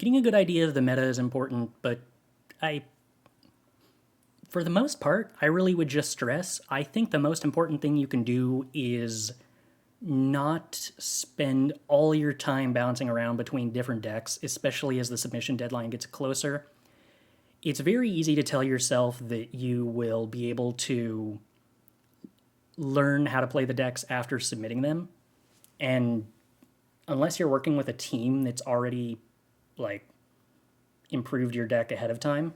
getting a good idea of the meta is important, but I, for the most part, I really would just stress, I think the most important thing you can do is not spend all your time bouncing around between different decks, especially as the submission deadline gets closer. It's very easy to tell yourself that you will be able to learn how to play the decks after submitting them. And unless you're working with a team that's already like improved your deck ahead of time,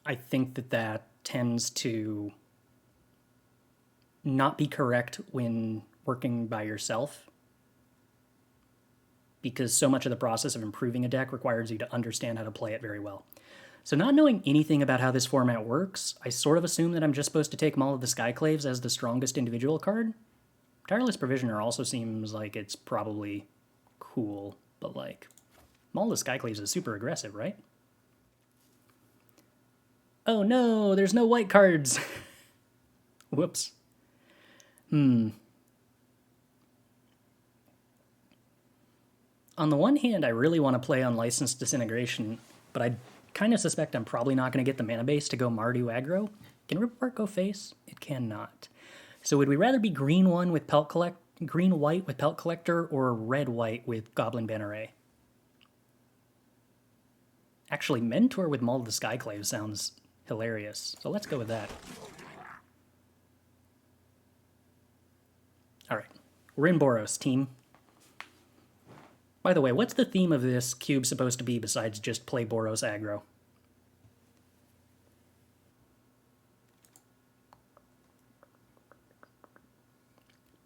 I think that tends to not be correct when working by yourself, because so much of the process of improving a deck requires you to understand how to play it very well. So not knowing anything about how this format works, I sort of assume that I'm just supposed to take Maul of the Skyclaves as the strongest individual card. Tireless Provisioner also seems like it's probably cool, but like, Maul of the Skyclaves is super aggressive, right? Oh no, there's no white cards! Whoops. On the one hand, I really want to play Unlicensed Disintegration, but I kind of suspect I'm probably not going to get the mana base to go Mardu aggro. Can Ripart go face? It cannot. So would we rather be green-white with Pelt Collector, or red-white with Goblin Banneret? Actually, Mentor with Maul of the Skyclave sounds hilarious, so let's go with that. Alright, we're in Boros, team. By the way, what's the theme of this cube supposed to be besides just play Boros aggro?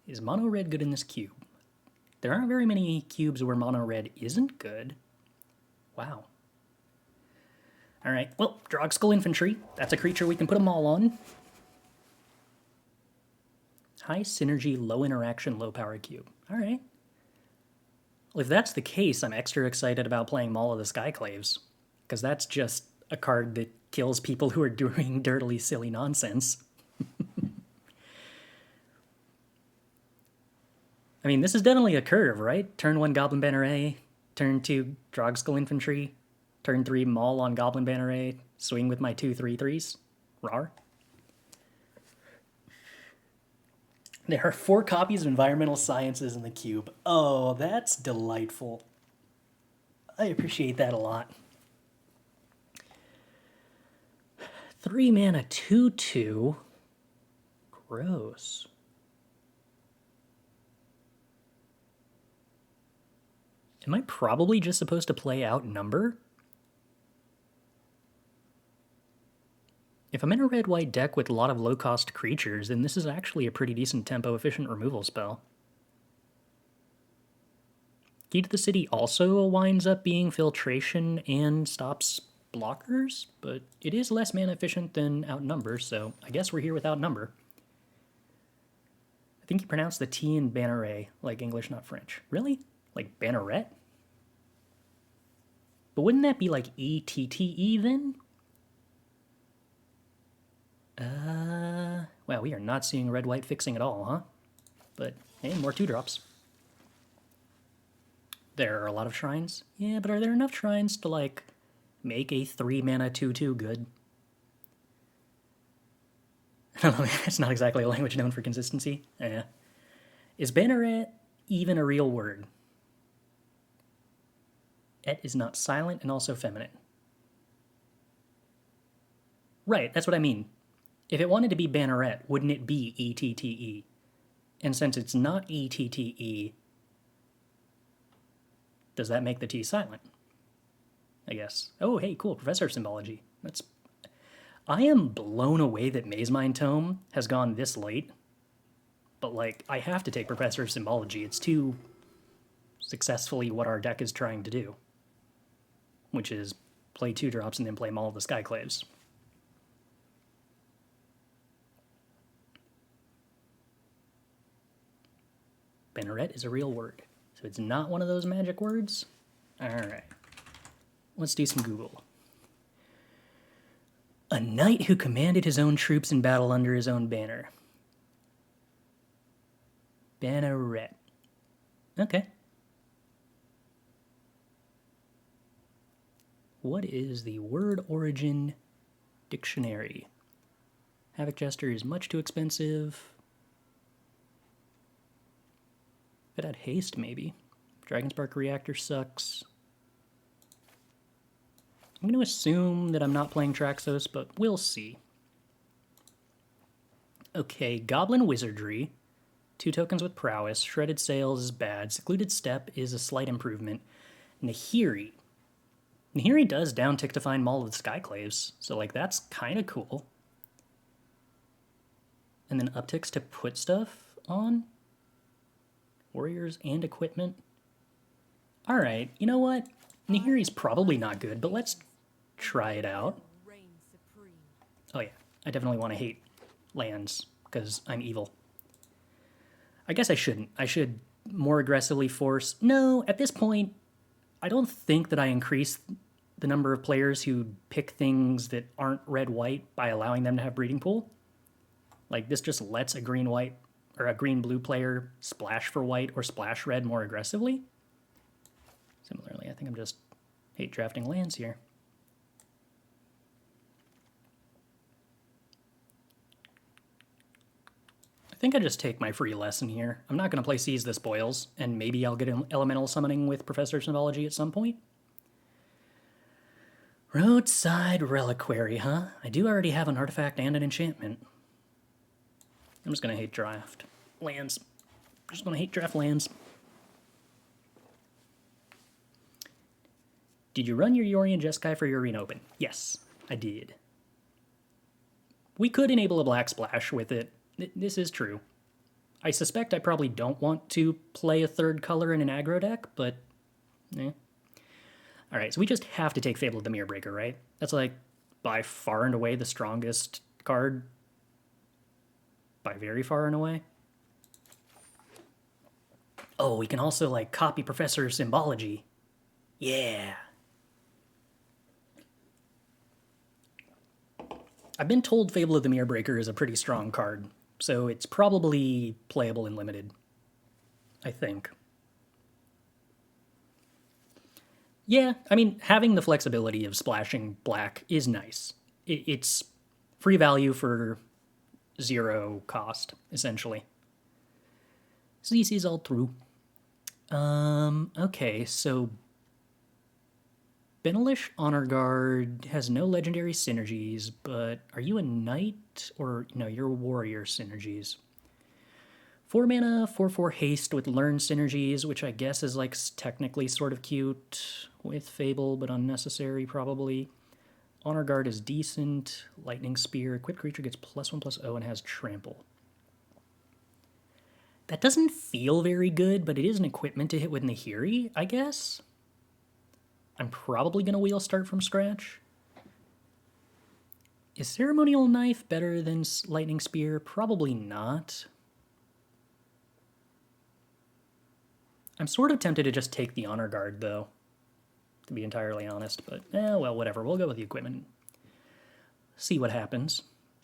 Is mono red good in this cube? There aren't very many cubes where mono red isn't good. Wow. Alright, well, Drogskull Infantry. That's a creature we can put a Maul on. High synergy, low interaction, low power cube. Alright. Well, if that's the case, I'm extra excited about playing Maul of the Skyclaves, because that's just a card that kills people who are doing dirtily silly nonsense. I mean, this is definitely a curve, right? Turn 1 Goblin Banneret, turn 2 Drogskull Infantry, turn 3 Maul on Goblin Banneret, swing with my 2/3/3s. Rar. There are 4 copies of Environmental Sciences in the cube. Oh, that's delightful. I appreciate that a lot. 3 mana, 2/2. Gross. Am I probably just supposed to play Outnumber? If I'm in a red-white deck with a lot of low-cost creatures, then this is actually a pretty decent tempo-efficient removal spell. Key to the City also winds up being Filtration and stops blockers, but it is less mana efficient than Outnumber, so I guess we're here with Outnumber. I think you pronounce the T in Banneret like English, not French. Really? Like Banneret? But wouldn't that be like E-T-T-E then? Wow, we are not seeing red-white fixing at all, huh? But, hey, more 2-drops. There are a lot of shrines. Yeah, but are there enough shrines to, like, make a 3-mana 2/2 good? It's not exactly a language known for consistency. Yeah. Is Banneret even a real word? Et is not silent and also feminine. Right, that's what I mean. If it wanted to be Banneret, wouldn't it be E-T-T-E? And since it's not E-T-T-E, does that make the T silent? I guess. Oh, hey, cool, Professor of Symbology. I am blown away that Maze Mind Tome has gone this late. But, like, I have to take Professor of Symbology. It's too successfully what our deck is trying to do. Which is play 2-drops and then play Maul of the Skyclaves. Banneret is a real word, so it's not one of those magic words. Alright, let's do some Google. A knight who commanded his own troops in battle under his own banner. Banneret. Okay. What is the word origin dictionary? Havoc Jester is much too expensive. If it had haste, maybe. Dragon Spark Reactor sucks. I'm going to assume that I'm not playing Traxos, but we'll see. Okay, Goblin Wizardry. 2 tokens with Prowess. Shredded Sails is bad. Secluded Step is a slight improvement. Nahiri. Nahiri does downtick to find Maul of the Skyclaves, so like that's kind of cool. And then upticks to put stuff on? Warriors and equipment? Alright, you know what? Nahiri's probably not good, but let's try it out. Oh yeah, I definitely want to hate lands, because I'm evil. I guess I shouldn't. I should more aggressively force... No, at this point, I don't think that I increase the number of players who pick things that aren't red-white by allowing them to have breeding pool. Like, this just lets a green-white or a green-blue player splash for white or splash red more aggressively. Similarly, I think I'm just hate drafting lands here. I think I just take my free lesson here. I'm not going to play Seize the Spoils, and maybe I'll get an elemental summoning with Professor Symbology at some point. Roadside Reliquary, huh? I do already have an artifact and an enchantment. I'm just going to hate draft lands. Just going to hate draft lands. Did you run your Yorion Jeskai for your Arena Open? Yes, I did. We could enable a Black Splash with it. This is true. I suspect I probably don't want to play a third color in an aggro deck, but eh. Alright, so we just have to take Fable of the Mirror Breaker, right? That's like by far and away the strongest card. By very far and away. Oh, we can also like copy Professor Symbology. Yeah. I've been told Fable of the Mirror Breaker is a pretty strong card, so it's probably playable in Limited, I think. Yeah, I mean, having the flexibility of splashing black is nice. It's free value for 0 cost, essentially. So this is all true. Okay, so Benelish Honor Guard has no legendary synergies, but are you a knight? Or, no, you're warrior synergies. 4 mana, 4/4 haste with learn synergies, which I guess is like technically sort of cute with Fable, but unnecessary probably. Honor Guard is decent. Lightning Spear. Equipped creature gets +1/+0 and has trample. That doesn't feel very good, but it is an equipment to hit with Nahiri, I guess. I'm probably going to wheel start from scratch. Is Ceremonial Knife better than Lightning Spear? Probably not. I'm sort of tempted to just take the Honor Guard, though, to be entirely honest, but, well, whatever. We'll go with the equipment. See what happens.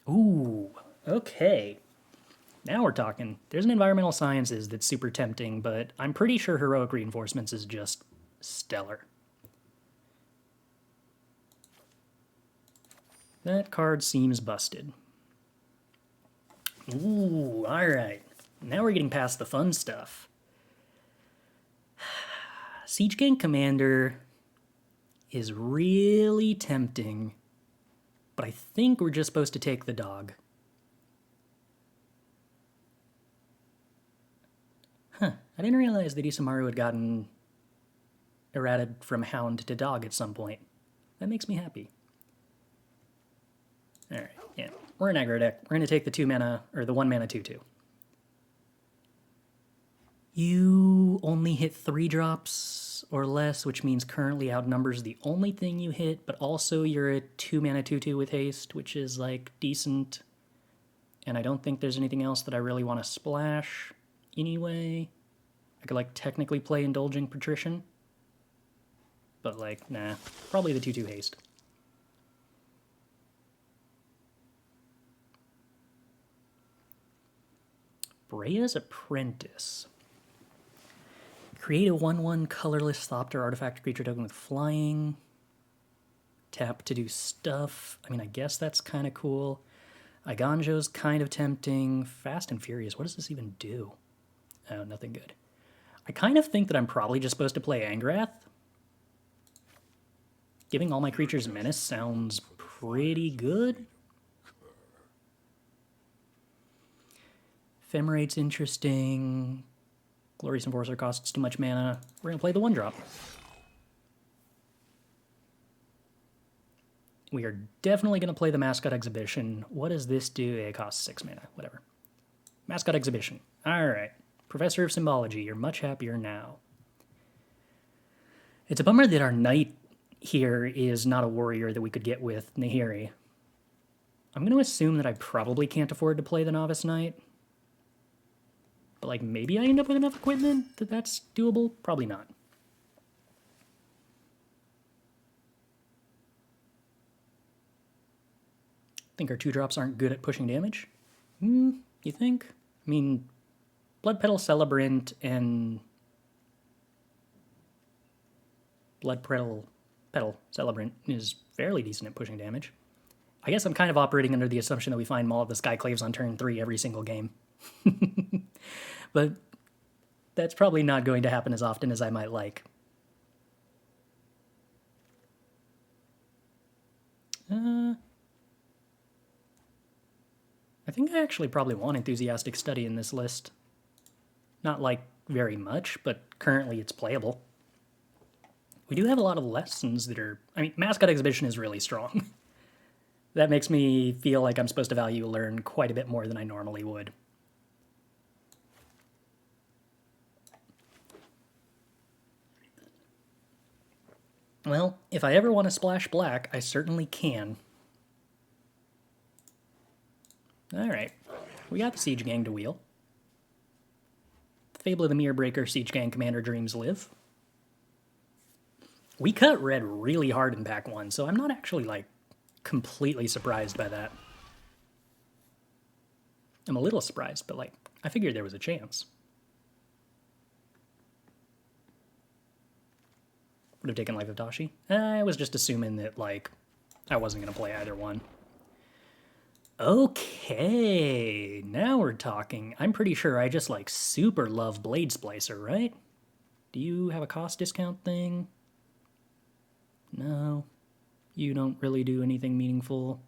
Ooh, okay. Now we're talking. There's an Environmental Sciences that's super tempting, but I'm pretty sure Heroic Reinforcements is just stellar. That card seems busted. Ooh, alright. Now we're getting past the fun stuff. Siege Gang Commander is really tempting, but I think we're just supposed to take the dog. Huh, I didn't realize that Isamaru had gotten errated from Hound to Dog at some point. That makes me happy. Alright, yeah. We're an aggro deck. We're going to take the 2 mana, or the 1 mana 2/2. You only hit 3 drops or less, which means currently outnumbers the only thing you hit, but also you're a 2 mana 2/2 with haste, which is like decent. And I don't think there's anything else that I really want to splash anyway. I could like technically play Indulging Patrician, but like, nah, probably the 2/2 haste. Brea's Apprentice. Create a 1/1 colorless Thopter artifact creature token with flying. Tap to do stuff. I mean, I guess that's kind of cool. Iganjo's kind of tempting. Fast and Furious, what does this even do? Oh, nothing good. I kind of think that I'm probably just supposed to play Angrath. Giving all my creatures Menace sounds pretty good. Ephemerate's interesting. Glorious Enforcer costs too much mana. We're going to play the 1-drop. We are definitely going to play the Mascot Exhibition. What does this do? It costs 6 mana. Whatever. Mascot Exhibition. Alright. Professor of Symbology, you're much happier now. It's a bummer that our knight here is not a warrior that we could get with Nahiri. I'm going to assume that I probably can't afford to play the Novice Knight. But, like, maybe I end up with enough equipment that that's doable? Probably not. Think our 2-drops aren't good at pushing damage? You think? I mean, Blood Petal Celebrant and Blood Petal Celebrant is fairly decent at pushing damage. I guess I'm kind of operating under the assumption that we find Maul of the Skyclaves on turn 3 every single game. But that's probably not going to happen as often as I might like. I think I actually probably want Enthusiastic Study in this list. Not like very much, but currently it's playable. We do have a lot of lessons that are... I mean, Mascot Exhibition is really strong. That makes me feel like I'm supposed to value learn quite a bit more than I normally would. Well, if I ever want to splash black, I certainly can. Alright, we got the Siege Gang to wheel. Fable of the Mirror Breaker, Siege Gang, Commander Dreams live. We cut red really hard in pack 1, so I'm not actually, like, completely surprised by that. I'm a little surprised, but, like, I figured there was a chance. Would have taken Life of Tashi. I was just assuming that, like, I wasn't going to play either one. Okay, now we're talking. I'm pretty sure I just, like, super love Blade Splicer, right? Do you have a cost discount thing? No. You don't really do anything meaningful.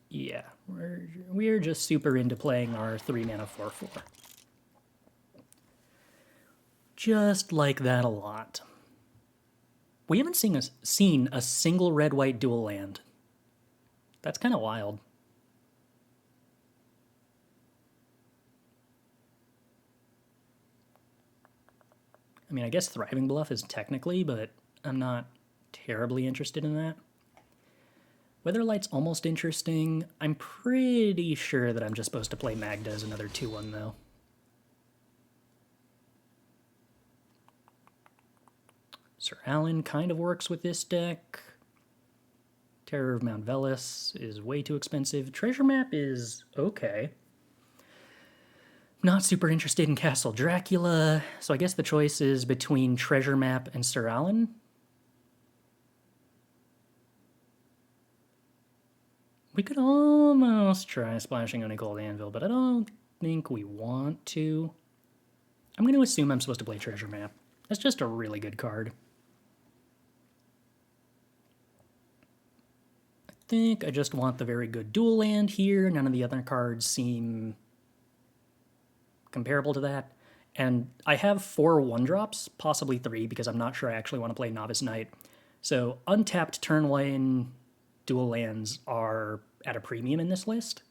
Yeah, we're just super into playing our 3-mana 4/4. Just like that a lot. We haven't seen a single red-white dual land. That's kind of wild. I mean, I guess Thriving Bluff is technically, but I'm not terribly interested in that. Weatherlight's almost interesting. I'm pretty sure that I'm just supposed to play Magda as another 2/1, though. Sir Alan kind of works with this deck. Terror of Mount Velis is way too expensive. Treasure Map is okay. Not super interested in Castle Dracula, so I guess the choice is between Treasure Map and Sir Alan. We could almost try splashing on a Gold Anvil, but I don't think we want to. I'm going to assume I'm supposed to play Treasure Map. That's just a really good card. I think I just want the very good dual land here. None of the other cards seem comparable to that. And I have 4 1-drops, possibly 3, because I'm not sure I actually want to play Novice Knight. So untapped turn 1 dual lands are at a premium in this list.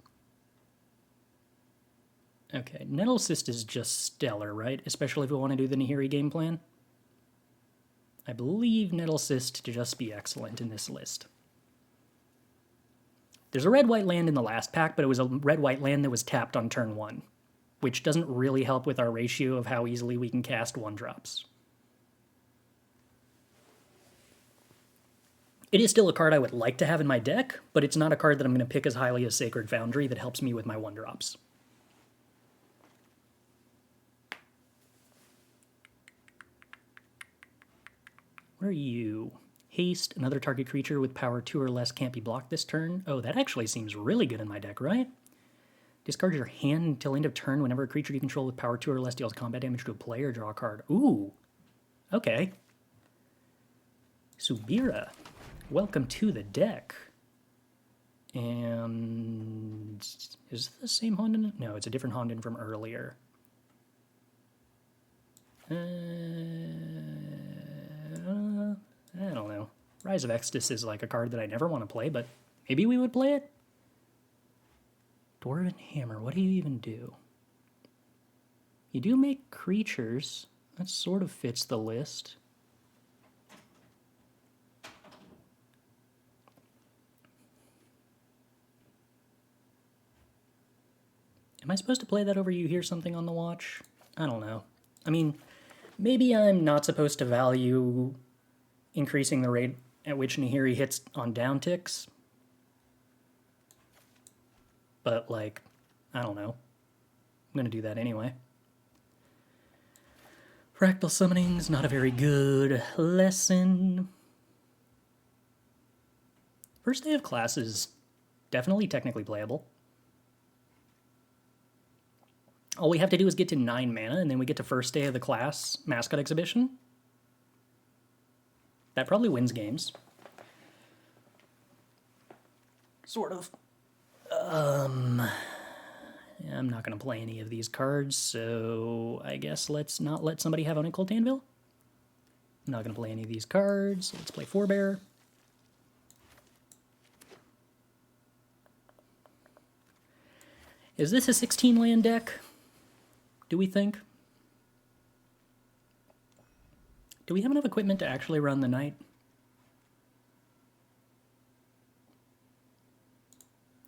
Okay, Nettle Cyst is just stellar, right? Especially if we want to do the Nahiri game plan. I believe Nettle Cyst to just be excellent in this list. There's a red-white land in the last pack, but it was a red-white land that was tapped on turn 1, which doesn't really help with our ratio of how easily we can cast 1-drops. It is still a card I would like to have in my deck, but it's not a card that I'm going to pick as highly as Sacred Foundry that helps me with my 1-drops. What are you? Haste, another target creature with power 2 or less can't be blocked this turn. Oh, that actually seems really good in my deck, right? Discard your hand until end of turn whenever a creature you control with power 2 or less deals combat damage to a player, draw a card. Ooh, okay. Subira, welcome to the deck. And is this the same Honden? No, it's a different Honden from earlier. I don't know. Rise of Exodus is like a card that I never want to play, but maybe we would play it? Dwarven Hammer, what do you even do? You do make creatures. That sort of fits the list. Am I supposed to play that over you hear something on the watch? I don't know. I mean, maybe I'm not supposed to value increasing the rate at which Nahiri hits on down ticks. But, like, I don't know. I'm going to do that anyway. Fractal summoning's not a very good lesson. First day of class is definitely technically playable. All we have to do is get to 9 mana, and then we get to first day of the class mascot exhibition. That probably wins games. Sort of. I'm not going to play any of these cards, so I guess let's not let somebody have Uncult Anvil. I'm not going to play any of these cards. Let's play Forebear. Is this a 16-land deck? Do we think? Do we have enough equipment to actually run the night?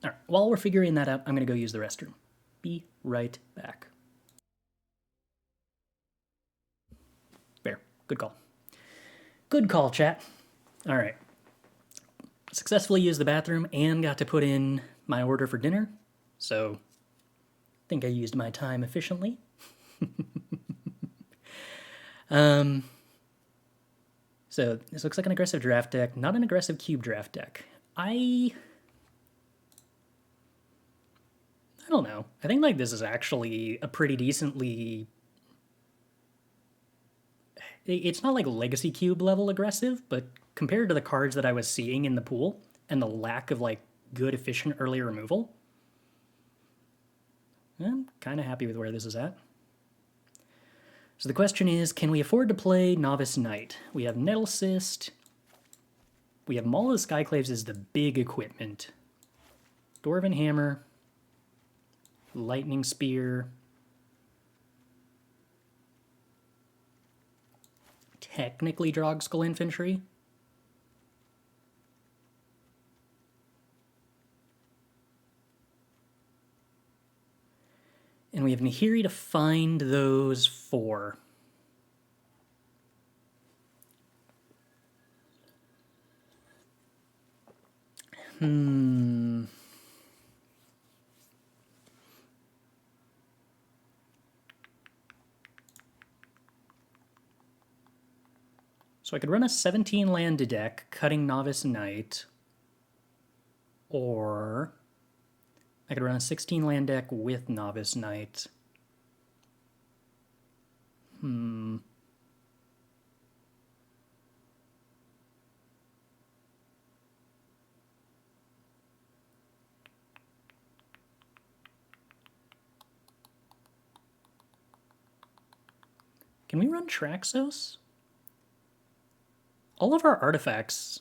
All right, while we're figuring that out, I'm going to go use the restroom. Be right back. Fair. Good call. Good call, chat. All right. Successfully used the bathroom and got to put in my order for dinner, so I think I used my time efficiently. So this looks like an aggressive draft deck, not an aggressive cube draft deck. I don't know. I think like this is actually a pretty decently... It's not like Legacy Cube level aggressive, but compared to the cards that I was seeing in the pool and the lack of like good efficient early removal, I'm kind of happy with where this is at. So the question is, can we afford to play Novice Knight? We have Nettle Cyst. We have Maul of the Skyclaves as the big equipment. Dwarven Hammer. Lightning Spear. Technically Drogskull Infantry. And we have Nahiri to find those 4. So I could run a 17-land deck, cutting Novice Knight, or I could run a 16-land deck with Novice Knight. Can we run Traxos? All of our artifacts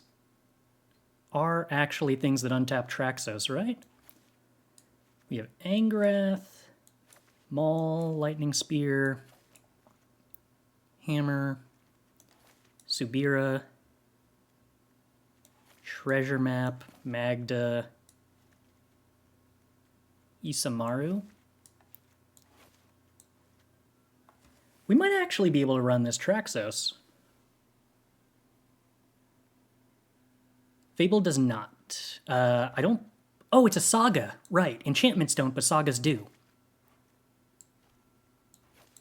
are actually things that untap Traxos, right? We have Angrath, Maul, Lightning Spear, Hammer, Subira, Treasure Map, Magda, Isamaru. We might actually be able to run this Traxos. Fable does not. I don't... Oh, it's a saga. Right. Enchantments don't, but sagas do.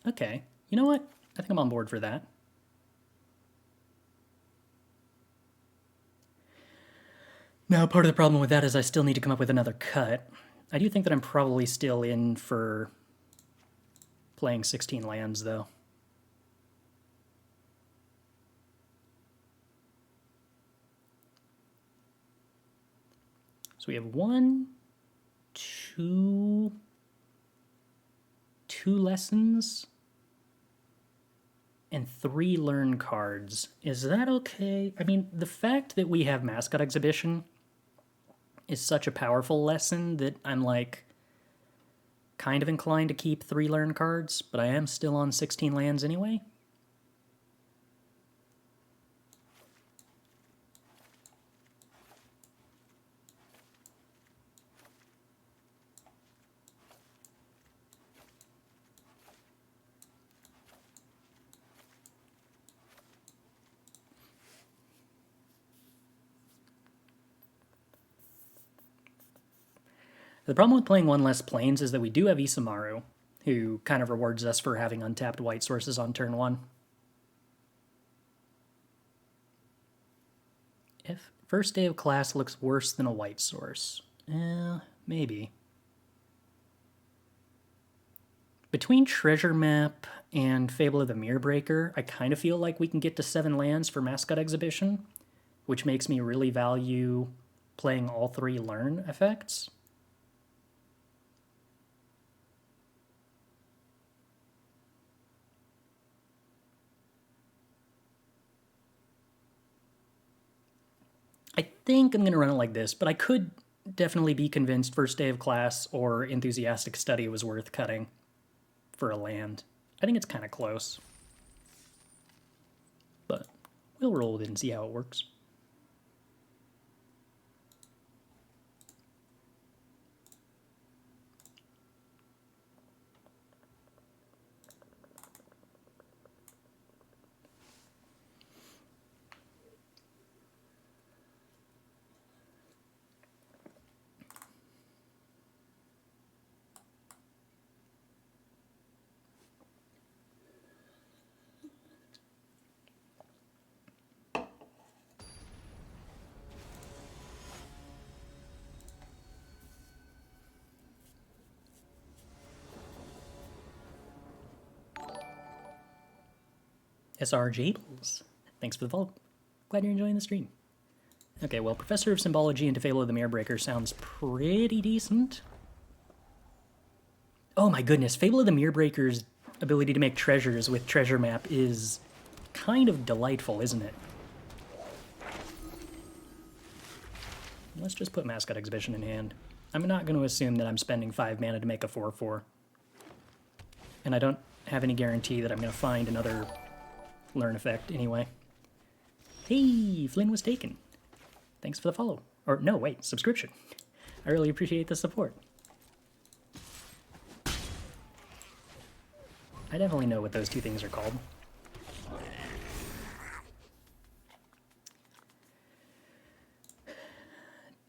Okay. You know what? I think I'm on board for that. Now, part of the problem with that is I still need to come up with another cut. I do think that I'm probably still in for playing 16 lands, though. So we have two lessons, and 3 learn cards. Is that okay? I mean, the fact that we have Mascot Exhibition is such a powerful lesson that I'm like kind of inclined to keep 3 learn cards, but I am still on 16 lands anyway. The problem with playing 1 less planes is that we do have Isamaru, who kind of rewards us for having untapped white sources on turn 1. If first day of class looks worse than a white source, maybe. Between Treasure Map and Fable of the Mirror Breaker, I kind of feel like we can get to 7 lands for Mascot Exhibition, which makes me really value playing all 3 learn effects. I think I'm going to run it like this, but I could definitely be convinced first day of class or enthusiastic study was worth cutting for a land. I think it's kind of close. But we'll roll with it and see how it works. SR Jables, thanks for the follow. Glad you're enjoying the stream. Okay, well, Professor of Symbology into Fable of the Mirror Breaker sounds pretty decent. Oh my goodness, Fable of the Mirror Breaker's ability to make treasures with Treasure Map is kind of delightful, isn't it? Let's just put Mascot Exhibition in hand. I'm not going to assume that I'm spending 5 mana to make a 4/4. And I don't have any guarantee that I'm going to find another learn effect anyway. Hey, Flynn was taken. Thanks for the follow. Or no, wait, subscription. I really appreciate the support. I definitely know what those 2 things are called.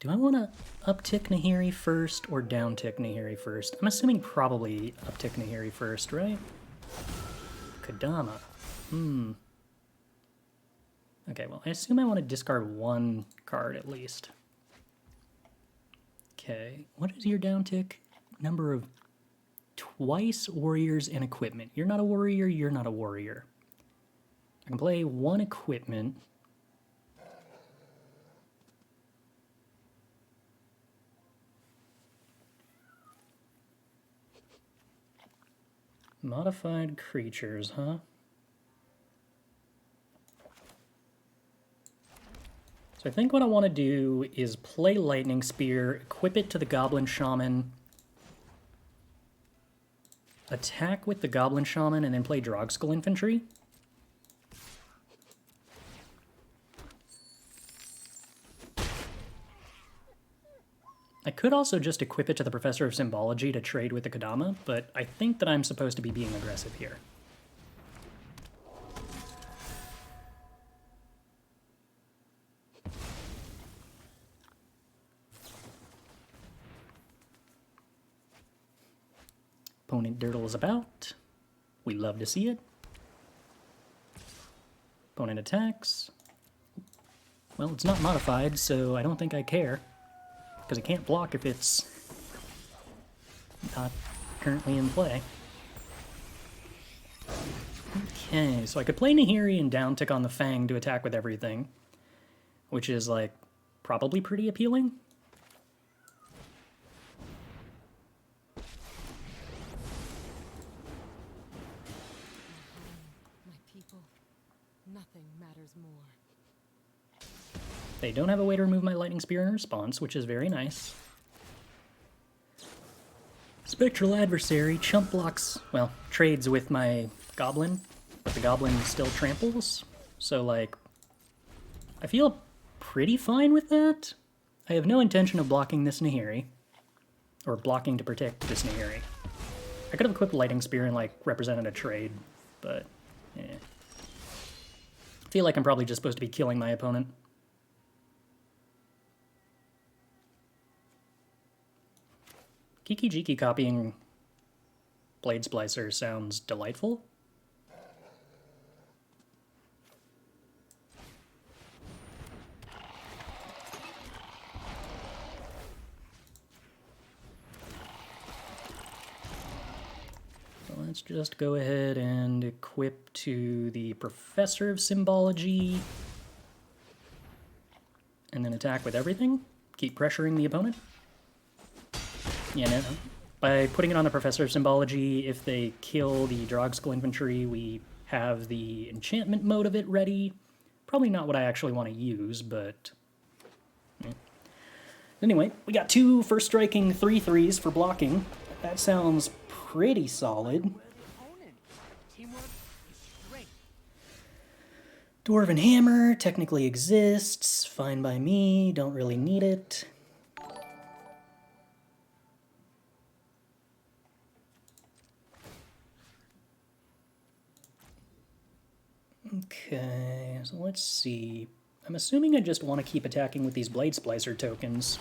Do I want to uptick Nahiri first or downtick Nahiri first? I'm assuming probably uptick Nahiri first, right? Kadama. Okay, well, I assume I want to discard 1 card at least. Okay, what is your downtick? Number of twice warriors and equipment. You're not a warrior, you're not a warrior. I can play 1 equipment. Modified creatures, huh? So I think what I want to do is play Lightning Spear, equip it to the Goblin Shaman, attack with the Goblin Shaman, and then play Drogskull Infantry. I could also just equip it to the Professor of Symbology to trade with the Kadama, but I think that I'm supposed to be being aggressive here. Opponent dirtles about. We love to see it. Opponent attacks. Well, it's not modified, so I don't think I care. Because it can't block if it's not currently in play. Okay, so I could play Nahiri and down tick on the Fang to attack with everything, which is, like, probably pretty appealing. My people, nothing matters more. They don't have a way to remove my Lightning Spear in response, which is very nice. Spectral Adversary chump blocks, well, trades with my Goblin, but the Goblin still tramples. So, like, I feel pretty fine with that. I have no intention of blocking this Nahiri, or blocking to protect this Nahiri. I could have equipped Lightning Spear and, like, represented a trade, but, yeah. I feel like I'm probably just supposed to be killing my opponent. Kiki-Jiki copying Blade Splicer sounds delightful. So let's just go ahead and equip to the Professor of Symbology. And then attack with everything. Keep pressuring the opponent. Yeah, no. By putting it on the Professor of Symbology, if they kill the Drogskell Infantry, we have the enchantment mode of it ready. Probably not what I actually want to use, but... yeah. Anyway, we got 2 for striking, 3 threes for blocking. That sounds pretty solid. Dwarven Hammer technically exists. Fine by me. Don't really need it. Okay, so let's see. I'm assuming I just want to keep attacking with these Blade Splicer tokens.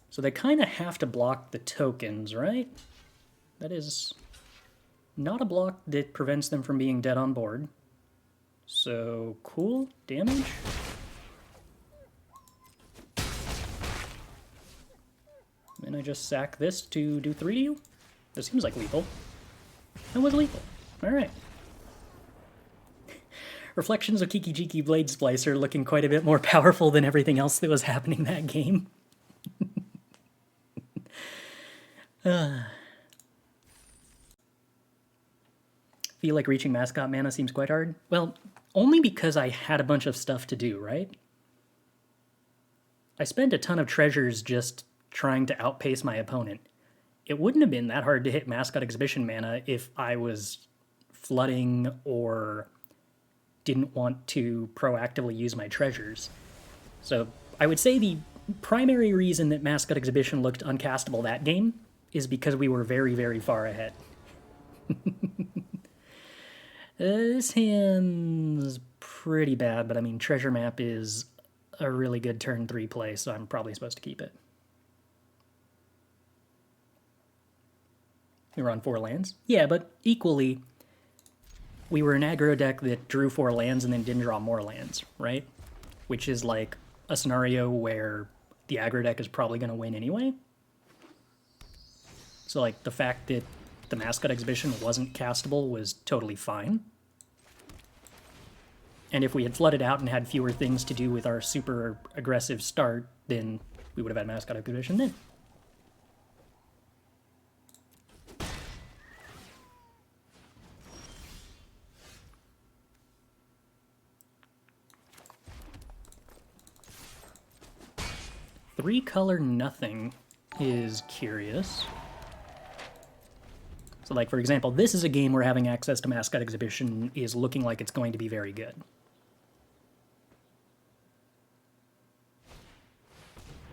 So they kind of have to block the tokens, right? That is not a block that prevents them from being dead on board. So, cool. Damage. And I just sack this to do 3 to you? This seems like lethal. That was lethal. Alright. Reflections of Kiki-Jiki Blade Splicer looking quite a bit more powerful than everything else that was happening that game. Feel like reaching mascot mana seems quite hard? Well, only because I had a bunch of stuff to do, right? I spent a ton of treasures just trying to outpace my opponent. It wouldn't have been that hard to hit Mascot Exhibition mana if I was flooding or didn't want to proactively use my treasures. So I would say the primary reason that Mascot Exhibition looked uncastable that game is because we were very, very far ahead. This hand's pretty bad, but I mean, Treasure Map is a really good turn 3 play, so I'm probably supposed to keep it. We were on 4 lands? Yeah, but equally, we were an aggro deck that drew 4 lands and then didn't draw more lands, right? Which is like a scenario where the aggro deck is probably going to win anyway. So like the fact that the Mascot Exhibition wasn't castable was totally fine. And if we had flooded out and had fewer things to do with our super aggressive start, then we would have had Mascot Exhibition then. Three color nothing is curious. So like, for example, this is a game where having access to Mascot Exhibition is looking like it's going to be very good.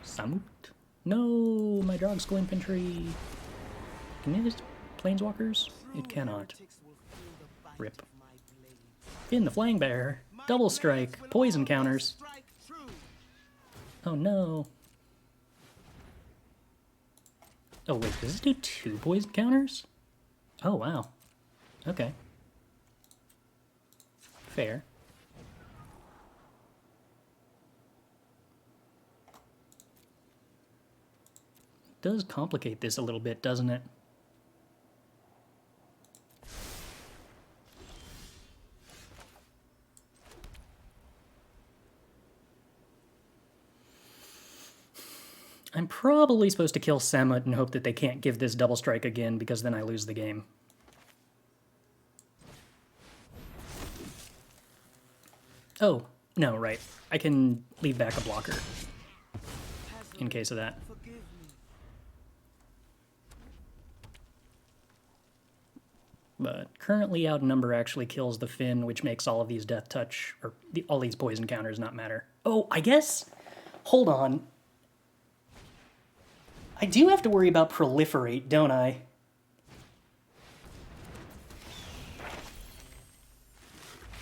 Samut? No, my Drogskell Infantry. Can it use Planeswalkers? It cannot. Rip. Finn the Flying Bear. Double strike. Poison counters. Oh no. Oh wait, does this do 2 poison counters? Oh wow. Okay. Fair. It does complicate this a little bit, doesn't it? I'm probably supposed to kill Samut and hope that they can't give this double strike again, because then I lose the game. Oh, no, right. I can leave back a blocker in case of that. But currently Outnumber actually kills the Finn, which makes all of these Death Touch, or all these poison counters not matter. Oh, I guess... Hold on. I do have to worry about Proliferate, don't I?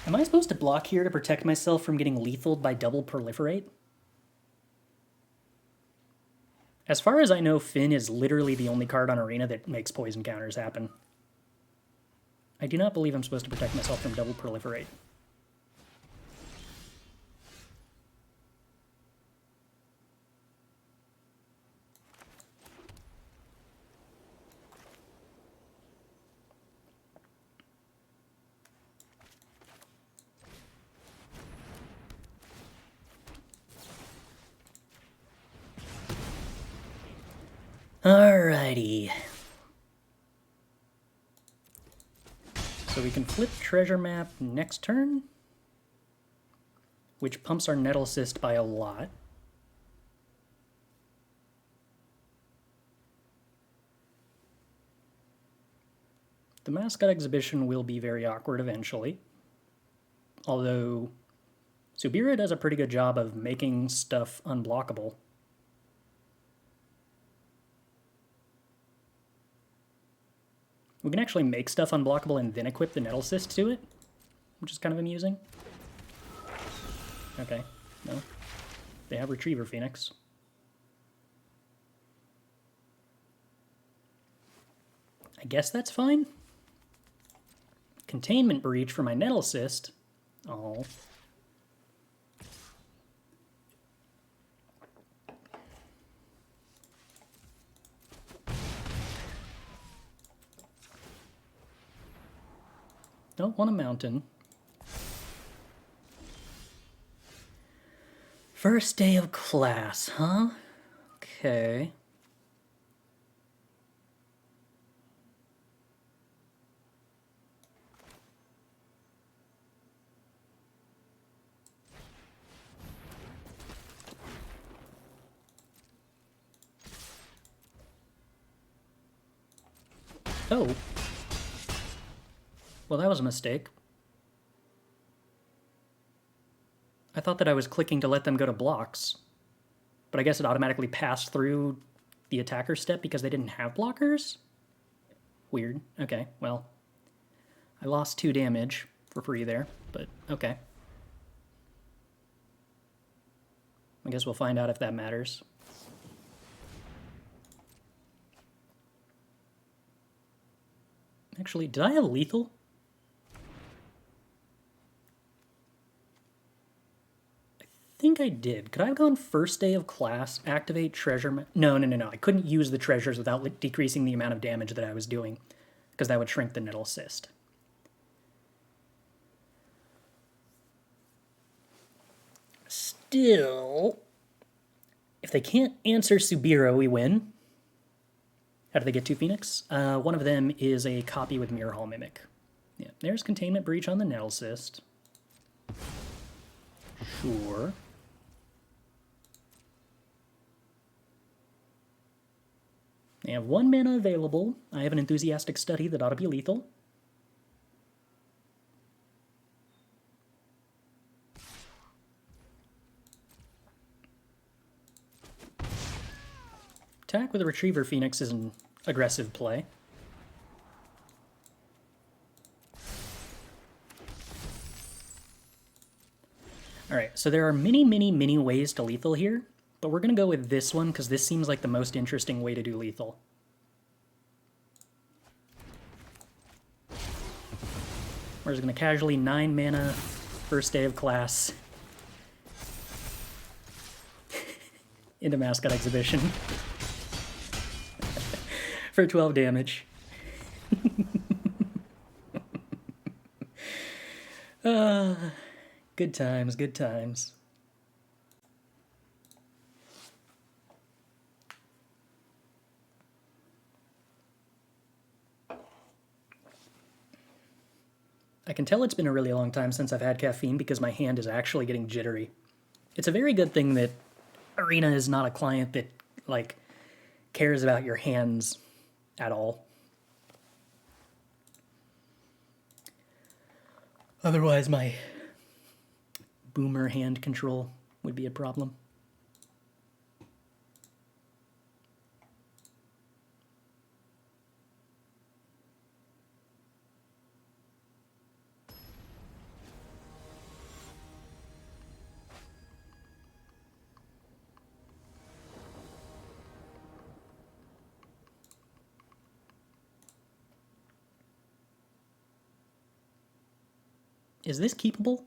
Am I supposed to block here to protect myself from getting lethaled by double Proliferate? As far as I know, Finn is literally the only card on Arena that makes poison counters happen. I do not believe I'm supposed to protect myself from double Proliferate. Alrighty. So we can flip Treasure Map next turn, which pumps our Nettle Cyst by a lot. The Mascot Exhibition will be very awkward eventually, although Subira does a pretty good job of making stuff unblockable. We can actually make stuff unblockable and then equip the Nettle Cyst to it, which is kind of amusing. Okay, no. They have Retriever Phoenix. I guess that's fine. Containment Breach for my Nettle Cyst. Oh. Don't want a mountain. First day of class, huh? Okay. Oh. Well, that was a mistake. I thought that I was clicking to let them go to blocks, but I guess it automatically passed through the attacker step because they didn't have blockers? Weird. Okay, well, I lost 2 damage for free there, but okay. I guess we'll find out if that matters. Actually, did I have lethal? I think I did. Could I have gone first day of class, activate treasure? No. I couldn't use the treasures without decreasing the amount of damage that I was doing, because that would shrink the Nettle Cyst. Still, if they can't answer Subiro, we win. How do they get 2 Phoenix? One of them is a copy with Mirror Hall Mimic. Yeah, there's Containment Breach on the Nettle Cyst. Sure. They have 1 mana available. I have an Enthusiastic Study that ought to be lethal. Attack with a Retriever Phoenix is an aggressive play. Alright, so there are many ways to lethal here, but we're going to go with this one because this seems like the most interesting way to do lethal. We're just going to casually 9 mana First day of class. Into mascot exhibition. For 12 damage. Good times, good times. I can tell it's been a really long time since I've had caffeine because my hand is actually getting jittery. It's a very good thing that Arena is not a client that, like, cares about your hands at all. Otherwise, my boomer hand control would be a problem. Is this keepable?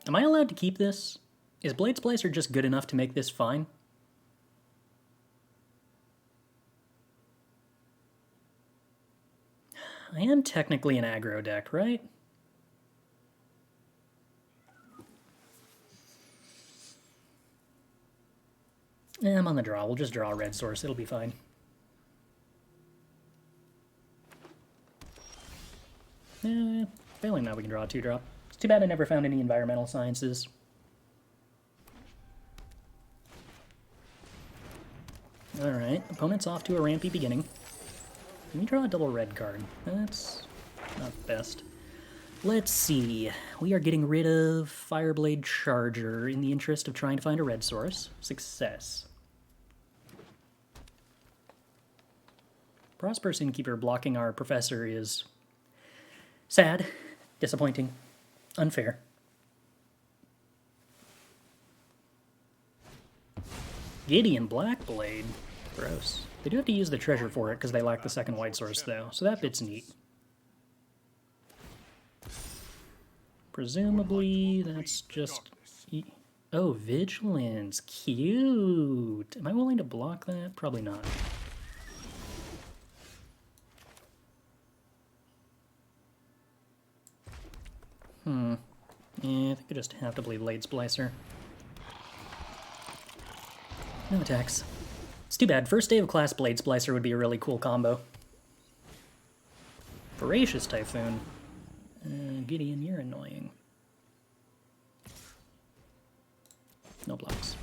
Am I allowed to keep this? Is Blade Splicer just good enough to make this fine? I am technically an aggro deck, right? I'm on the draw. We'll just draw a red source. It'll be fine. Failing that, we can draw a 2-drop. It's too bad I never found any environmental sciences. Alright, opponent's off to a rampy beginning. Let me draw a double red card. That's not best. Let's see. We are getting rid of Fireblade Charger in the interest of trying to find a red source. Success. Prosperous Innkeeper blocking our professor is sad, disappointing, unfair. Gideon Blackblade. Gross. They do have to use the treasure for it because they lack the second white source, though, so that bit's neat. Presumably, that's just... Oh, Vigilance. Cute. Am I willing to block that? Probably not. Yeah, I think I just have to believe Blade Splicer. No attacks. It's too bad. First day of class, Blade Splicer would be a really cool combo. Voracious Typhoon. Gideon, you're annoying. No blocks.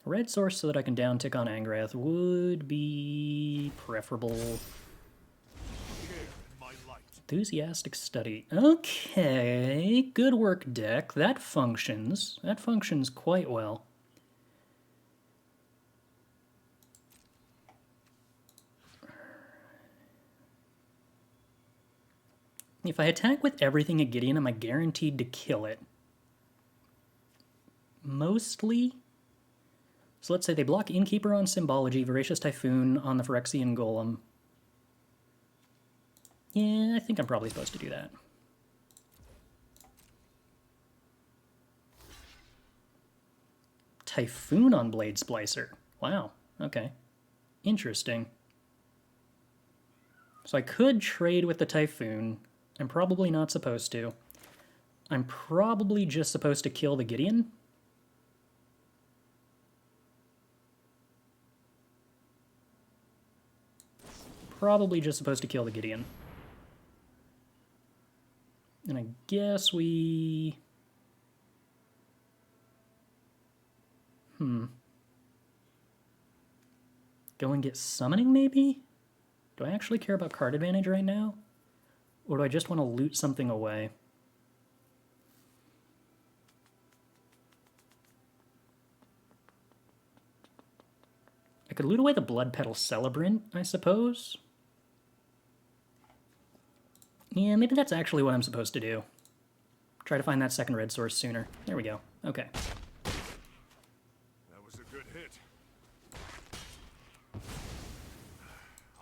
A red source so that I can down-tick on Angrath would be preferable. Enthusiastic Study. Okay, good work, deck. That functions. That functions quite well. If I attack with everything at Gideon, am I guaranteed to kill it? Mostly. So let's say they block Innkeeper on Symbology, Voracious Typhoon on the Phyrexian Golem. Yeah, I think I'm probably supposed to do that. Typhoon on Blade Splicer. Wow, okay. Interesting. So I could trade with the Typhoon. I'm probably not supposed to. I'm probably just supposed to kill the Gideon. Probably just supposed to kill the Gideon. And I guess we... Go and get summoning, maybe? Do I actually care about card advantage right now? Or do I just want to loot something away? I could loot away the Blood Petal Celebrant, I suppose. Yeah, maybe that's actually what I'm supposed to do. Try to find that second red source sooner. There we go. Okay. That was a good hit.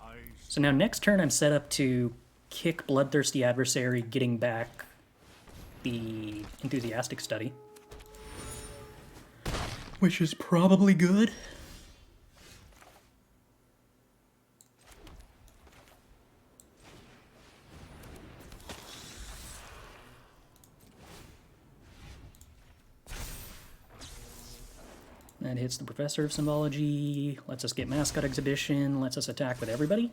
I So now next turn I'm set up to kick Bloodthirsty Adversary, getting back the Enthusiastic Study. Which is probably good. That hits the Professor of Symbology, lets us get Mascot Exhibition, lets us attack with everybody.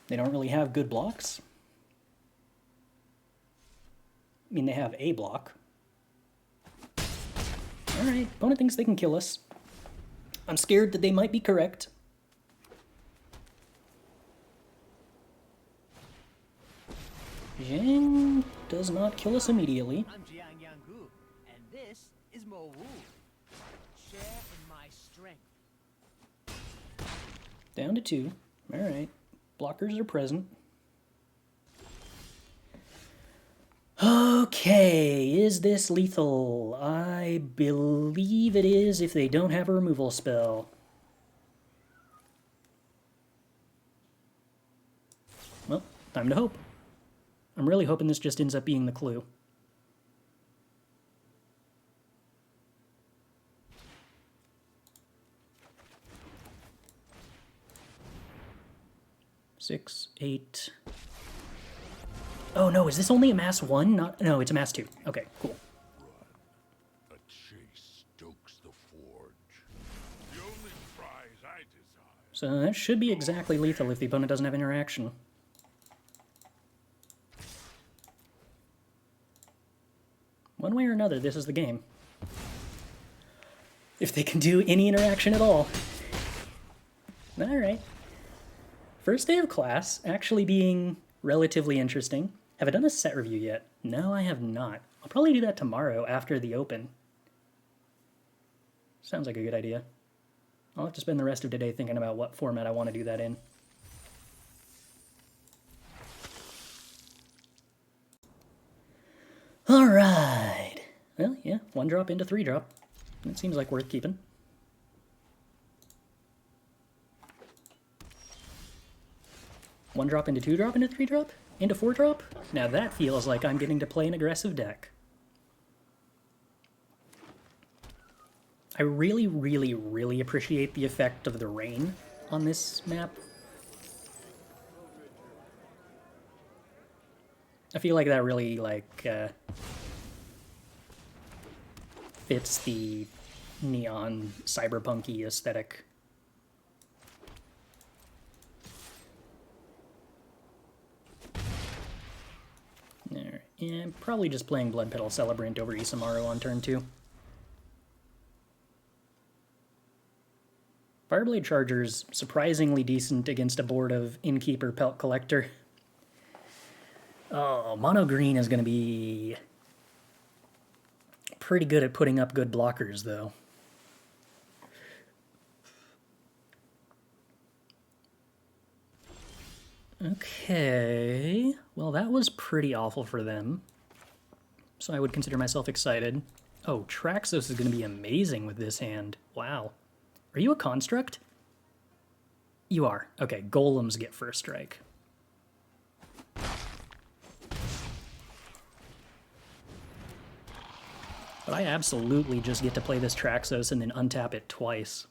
They don't really have good blocks. I mean, they have a block. Alright, opponent thinks they can kill us. I'm scared that they might be correct. Zhang does not kill us immediately. I'm Jiang Yang-gu, and this is Mo Wu. Share in my strength. Down to 2. Alright. Blockers are present. Okay, is this lethal? I believe it is if they don't have a removal spell. Well, time to hope. I'm really hoping this just ends up being the clue. Six, 8. Oh no, is this only a mass 1? No, it's a mass 2. Okay, cool. A chase stokes the forge. The only prize I desire. So that should be exactly lethal if the opponent doesn't have interaction. One way or another, this is the game. If they can do any interaction at all. Alright. First day of class, actually being relatively interesting. Have I done a set review yet? No, I have not. I'll probably do that tomorrow after the open. Sounds like a good idea. I'll have to spend the rest of today thinking about what format I want to do that in. Alright. Well, yeah, 1 drop into 3 drop. That seems like worth keeping. One drop into 2 drop into 3 drop? Into 4 drop? Now that feels like I'm getting to play an aggressive deck. I really, really, really appreciate the effect of the rain on this map. I feel like that really, fits the neon cyberpunky aesthetic. There. And probably just playing Blood Petal Celebrant over Isamaru on turn 2. Fireblade Charger's surprisingly decent against a board of Innkeeper Pelt Collector. Oh, mono green is going to be pretty good at putting up good blockers, though. Okay, well that was pretty awful for them. So I would consider myself excited. Oh, Traxos is going to be amazing with this hand. Wow. Are you a construct? You are. Okay, golems get first strike. But I absolutely just get to play this Traxos and then untap it twice.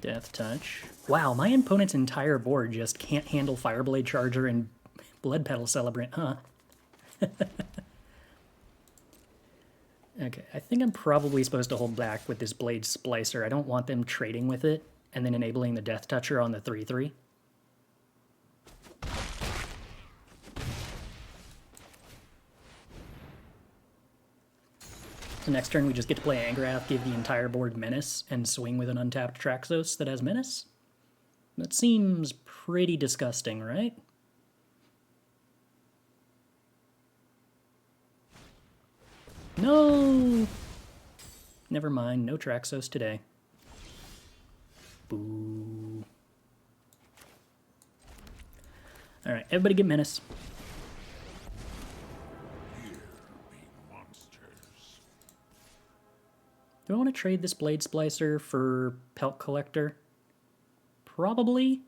Death Touch. Wow, my opponent's entire board just can't handle Fireblade Charger and Blood Petal Celebrant, huh? Okay, I think I'm probably supposed to hold back with this Blade Splicer. I don't want them trading with it and then enabling the Death Toucher on the 3/3. So next turn we just get to play Angrath, give the entire board Menace, and swing with an untapped Traxos that has Menace? That seems pretty disgusting, right? No! Never mind, no Traxos today. Boo. Alright, everybody get Menace. Here be monsters. I want to trade this Blade Splicer for Pelt Collector? Probably.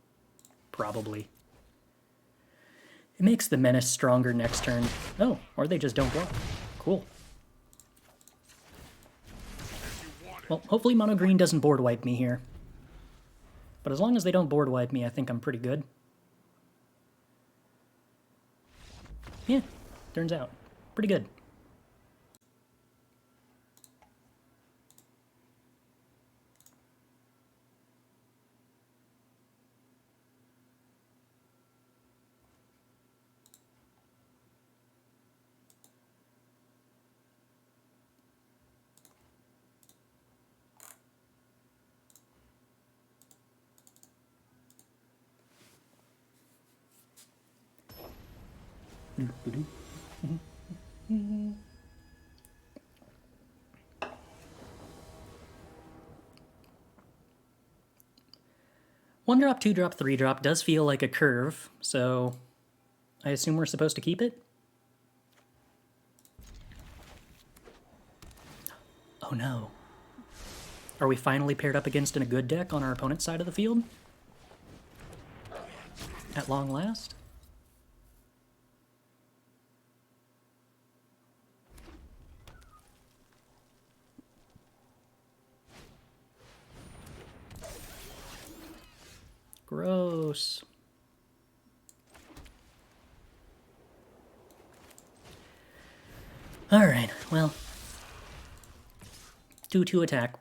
Probably. It makes the Menace stronger next turn. Oh, or they just don't block. Cool. Well, hopefully Mono Green doesn't board wipe me here. But as long as they don't board wipe me, I think I'm pretty good. Yeah, turns out. Pretty good. One drop, two drop, three drop does feel like a curve, so I assume we're supposed to keep it? Oh no. Are we finally paired up against a good deck on our opponent's side of the field? At long last? Gross. Alright, well. 2-2 attack.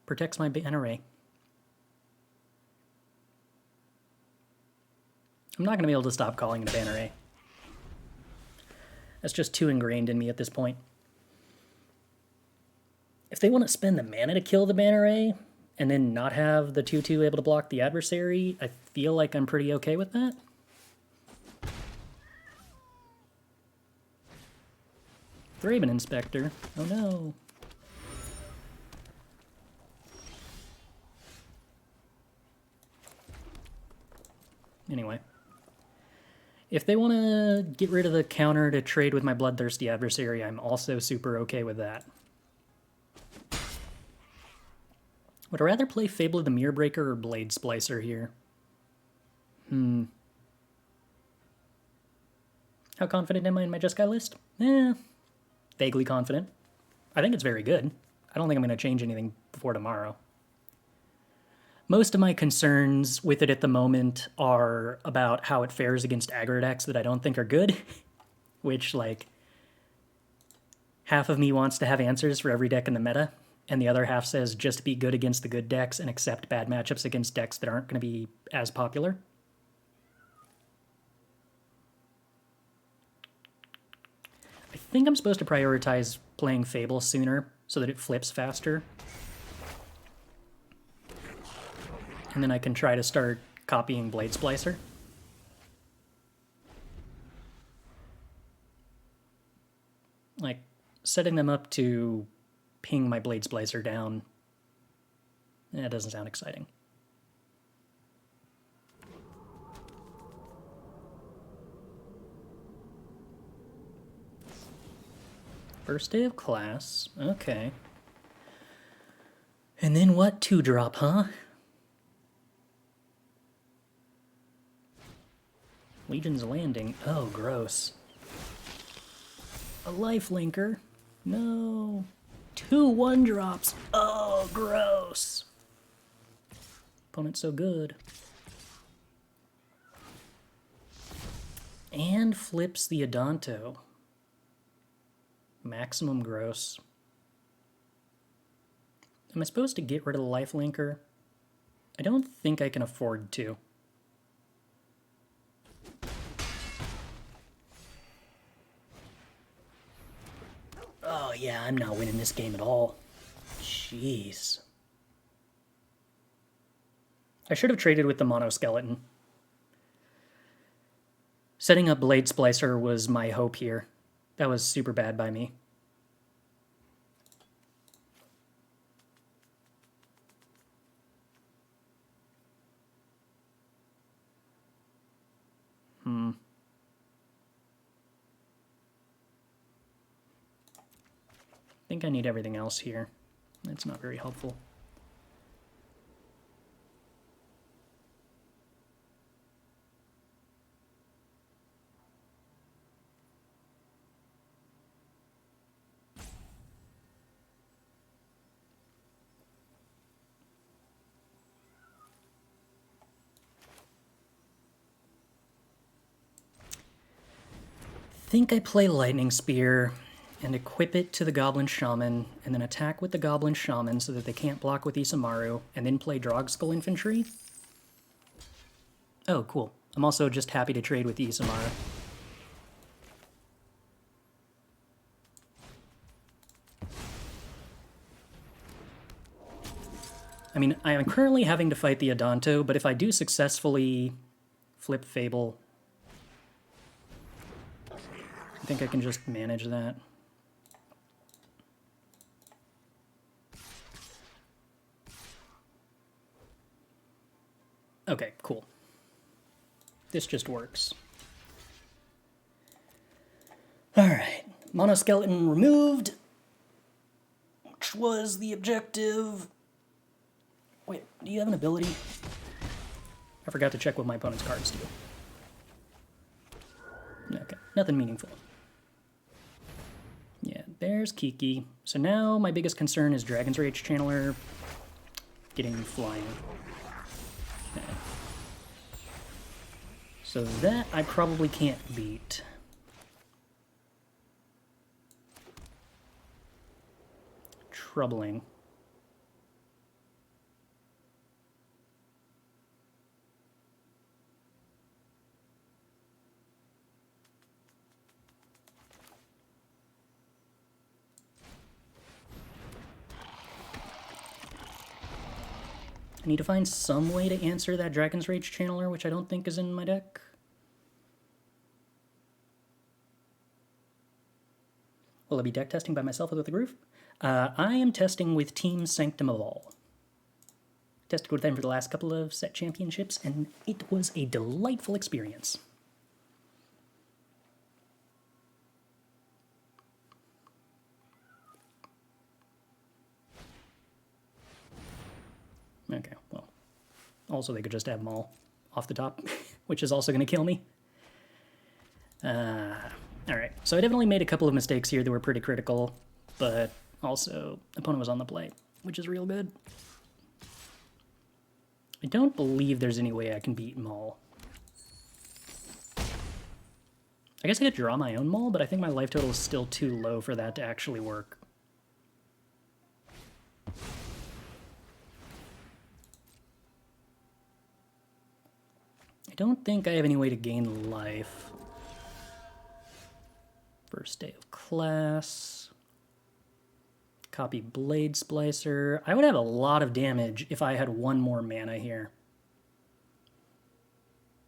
Protects my banner array. I'm not going to be able to stop calling it a banner array. That's just too ingrained in me at this point. If they want to spend the mana to kill the banner array, and then not have the 2-2 able to block the adversary, I feel like I'm pretty okay with that. Thraben Inspector. Oh no. Anyway. If they want to get rid of the counter to trade with my Bloodthirsty adversary, I'm also super okay with that. Would I rather play Fable of the Mirrorbreaker or Blade Splicer here? How confident am I in my Just Guy list? Vaguely confident. I think it's very good. I don't think I'm going to change anything before tomorrow. Most of my concerns with it at the moment are about how it fares against aggro decks that I don't think are good. Which, like, half of me wants to have answers for every deck in the meta, and the other half says just be good against the good decks and accept bad matchups against decks that aren't going to be as popular. I think I'm supposed to prioritize playing Fable sooner so that it flips faster. And then I can try to start copying Blade Splicer. Like, setting them up to ping my Blade Splicer down. That doesn't sound exciting. First day of class. Okay. And then what? 2-drop, huh? Legion's Landing. Oh, gross. A lifelinker. No. 2 1-drops. Oh, gross. Opponent's so good. And flips the Adonto. Maximum gross. Am I supposed to get rid of the lifelinker? I don't think I can afford to. Oh yeah, I'm not winning this game at all. Jeez. I should have traded with the Mono Skeleton. Setting up Blade Splicer was my hope here. That was super bad by me. think I need everything else here. That's not very helpful. Think I play Lightning Spear and equip it to the Goblin Shaman, and then attack with the Goblin Shaman so that they can't block with Isamaru, and then play Drogskull Infantry? Oh, cool. I'm also just happy to trade with Isamaru. I mean, I am currently having to fight the Adanto, but if I do successfully flip Fable, I think I can just manage that. Okay, cool. This just works. Alright, Monoskeleton removed, which was the objective. Wait, do you have an ability? I forgot to check what my opponent's cards do. Okay, nothing meaningful. Yeah, there's Kiki. So now my biggest concern is Dragon's Rage Channeler getting flying. Okay. So that I probably can't beat. Troubling. I need to find some way to answer that Dragon's Rage Channeler, which I don't think is in my deck. Will I be deck testing by myself or with the group? I am testing with Team Sanctum of All. Tested with them for the last couple of set championships, and it was a delightful experience. Okay, well. Also, they could just have Maul off the top, which is also going to kill me. Alright, so I definitely made a couple of mistakes here that were pretty critical, but also, opponent was on the play, which is real good. I don't believe there's any way I can beat Maul. I guess I could draw my own Maul, but I think my life total is still too low for that to actually work. I don't think I have any way to gain life. First day of class. Copy Blade Splicer. I would have a lot of damage if I had one more mana here.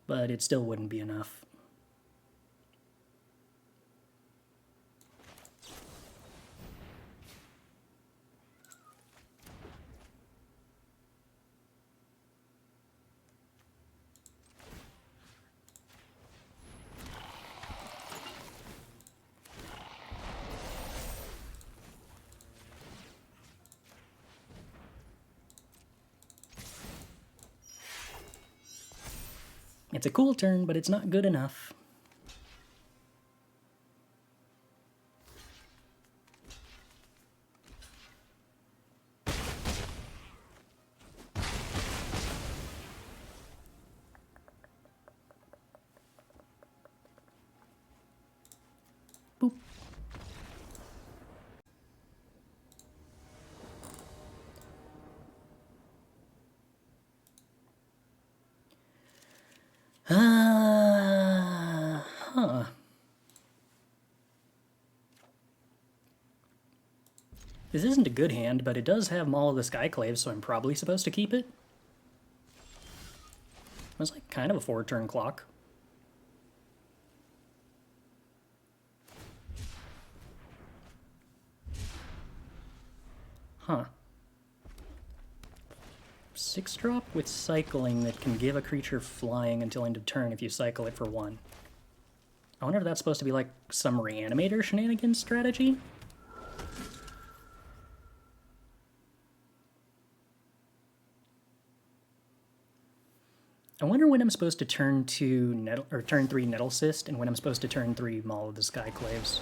But it still wouldn't be enough. It's a cool turn, but it's not good enough. Boop. Huh. This isn't a good hand, but it does have Maul of the Skyclave, so I'm probably supposed to keep it. It was like kind of a 4-turn clock. Huh. 6-drop with cycling that can give a creature flying until end of turn if you cycle it for 1. I wonder if that's supposed to be like some Reanimator shenanigans strategy? I wonder when I'm supposed to turn 2 nettle or turn 3 nettle cyst and when I'm supposed to turn 3 Maul of the Skyclaves.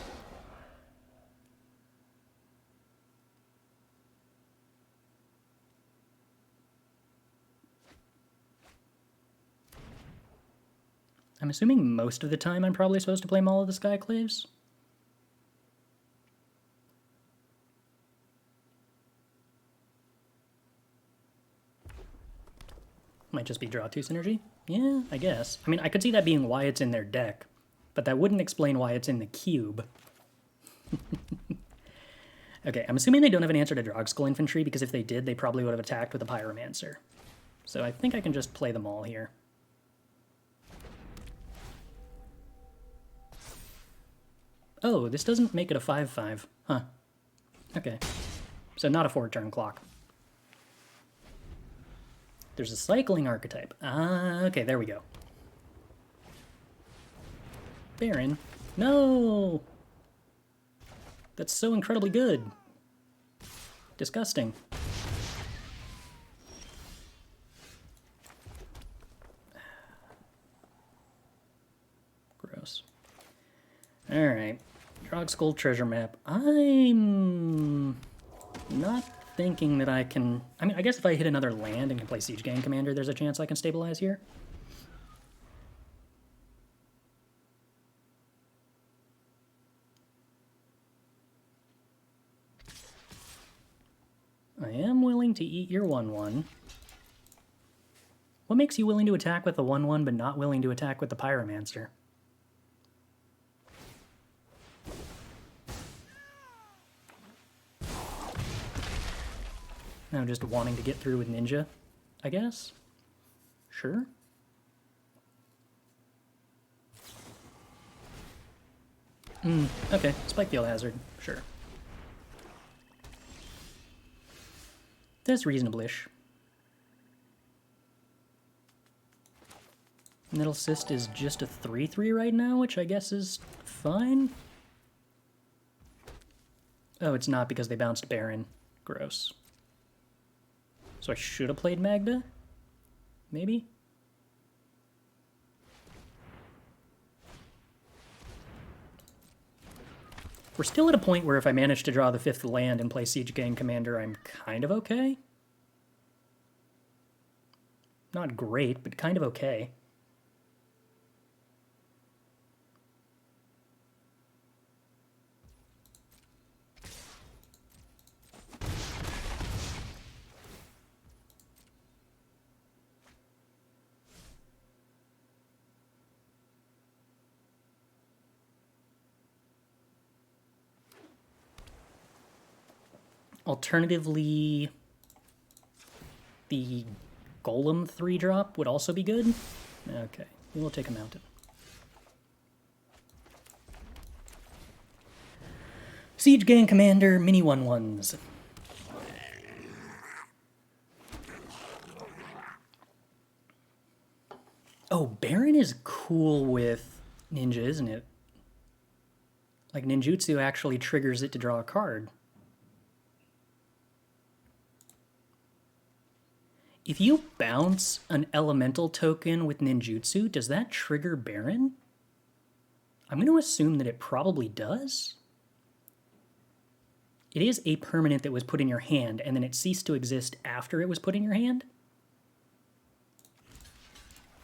I'm assuming most of the time I'm probably supposed to play Maul of the Skyclaves. Might just be draw 2 synergy? Yeah, I guess. I mean, I could see that being why it's in their deck, but that wouldn't explain why it's in the cube. Okay, I'm assuming they don't have an answer to Drogskol Infantry, because if they did, they probably would have attacked with a Pyromancer. So I think I can just play them all here. Oh, this doesn't make it a 5/5. Huh. Okay. So not a 4-turn clock. There's a cycling archetype. Ah, okay, there we go. Baron. No! That's so incredibly good. Disgusting. Gross. Alright. Drogskol treasure map. I'm not thinking that I can... I mean, I guess if I hit another land and can play Siege Gang Commander, there's a chance I can stabilize here. I am willing to eat your 1/1. What makes you willing to attack with the 1/1 but not willing to attack with the Pyromancer? No, just wanting to get through with Ninja, I guess? Sure. Okay, Spike Field Hazard, sure. That's reasonable-ish. Nettle Cyst is just a 3/3 right now, which I guess is fine. Oh, it's not because they bounced Baron. Gross. So I should have played Magda? Maybe? We're still at a point where if I manage to draw the 5th land and play Siege Gang Commander, I'm kind of okay. Not great, but kind of okay. Alternatively, the Golem 3-drop would also be good. Okay, we'll take a mountain. Siege Gang Commander, mini 1/1s. Oh, Baron is cool with Ninja, isn't it? Like, Ninjutsu actually triggers it to draw a card. If you bounce an elemental token with ninjutsu, does that trigger Baron? I'm going to assume that it probably does. It is a permanent that was put in your hand, and then it ceased to exist after it was put in your hand.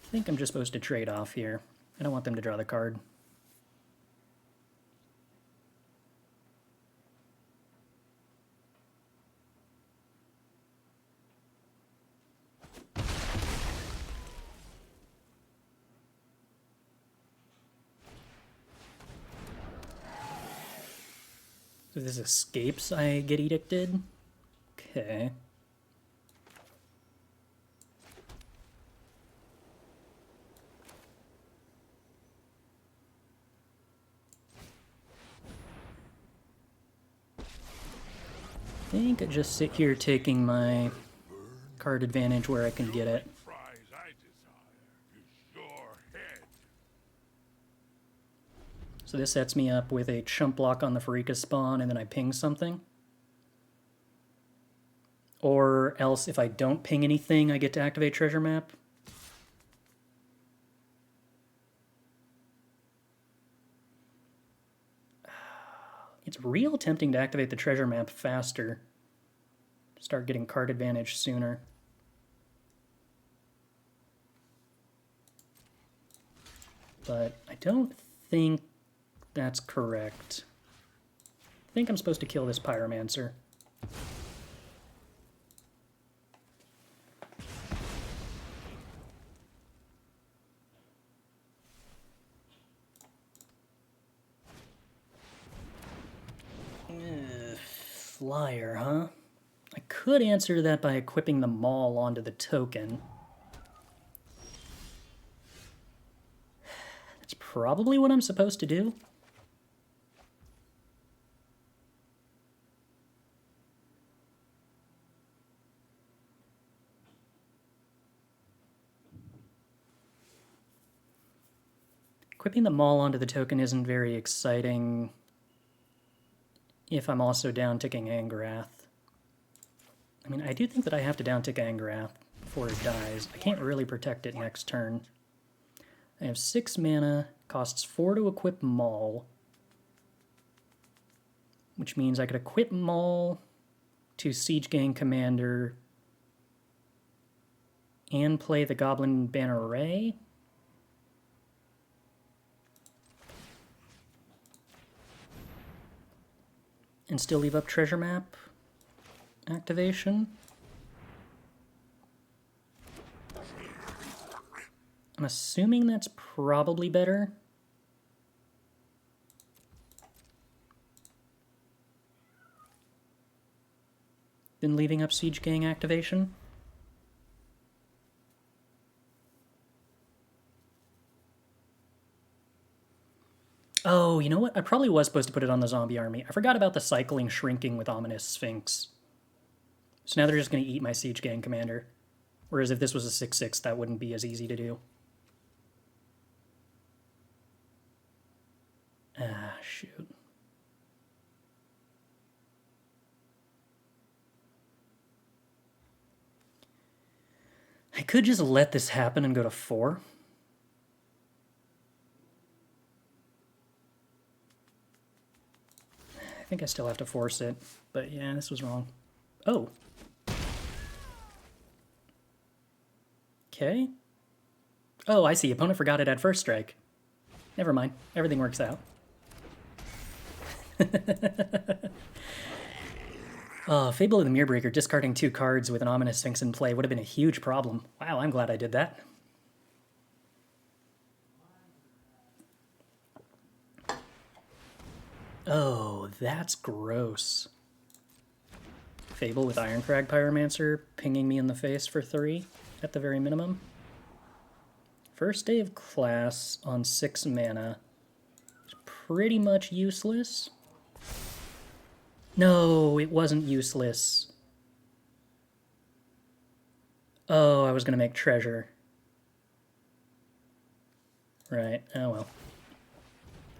I think I'm just supposed to trade off here. I don't want them to draw the card. So this escapes, I get edicted? Okay. I think I just sit here taking my card advantage where I can get it. Prize I desire is your head. So this sets me up with a chump block on the Farika spawn, and then I ping something. Or else, if I don't ping anything, I get to activate treasure map. It's real tempting to activate the treasure map faster. Start getting card advantage sooner. But I don't think that's correct. I think I'm supposed to kill this pyromancer. Flyer, huh? I could answer that by equipping the maul onto the token. That's probably what I'm supposed to do. Equipping the maul onto the token isn't very exciting if I'm also down-ticking Angrath. I mean, I do think that I have to down-tick Angrath before it dies. I can't really protect it next turn. I have 6 mana, costs 4 to equip Maul, which means I could equip Maul to Siege Gang Commander and play the Goblin Banner Ray. And still leave up treasure map activation. I'm assuming that's probably better. Than leaving up Siege Gang activation. Oh, you know what? I probably was supposed to put it on the zombie army. I forgot about the cycling shrinking with Ominous Sphinx. So now they're just going to eat my Siege Gang commander. Whereas if this was a 6/6, that wouldn't be as easy to do. Ah, shoot. I could just let this happen and go to 4. I think I still have to force it, but yeah, this was wrong. Oh. Okay. Oh, I see. Opponent forgot it at first strike. Never mind. Everything works out. Oh, Fable of the Mirrorbreaker discarding 2 cards with an Ominous Sphinx in play would have been a huge problem. Wow, I'm glad I did that. Oh, that's gross. Fable with Ironcrag Pyromancer pinging me in the face for 3 at the very minimum. First day of class on 6 mana. It's pretty much useless. No, it wasn't useless. Oh, I was going to make treasure. Right, oh well.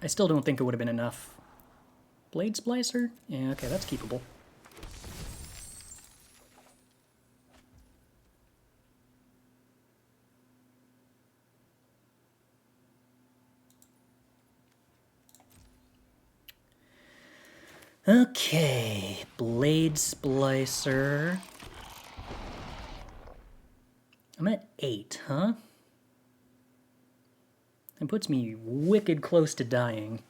I still don't think it would have been enough. Blade Splicer? Yeah, okay, that's keepable. Okay, Blade Splicer. I'm at 8, huh? That puts me wicked close to dying.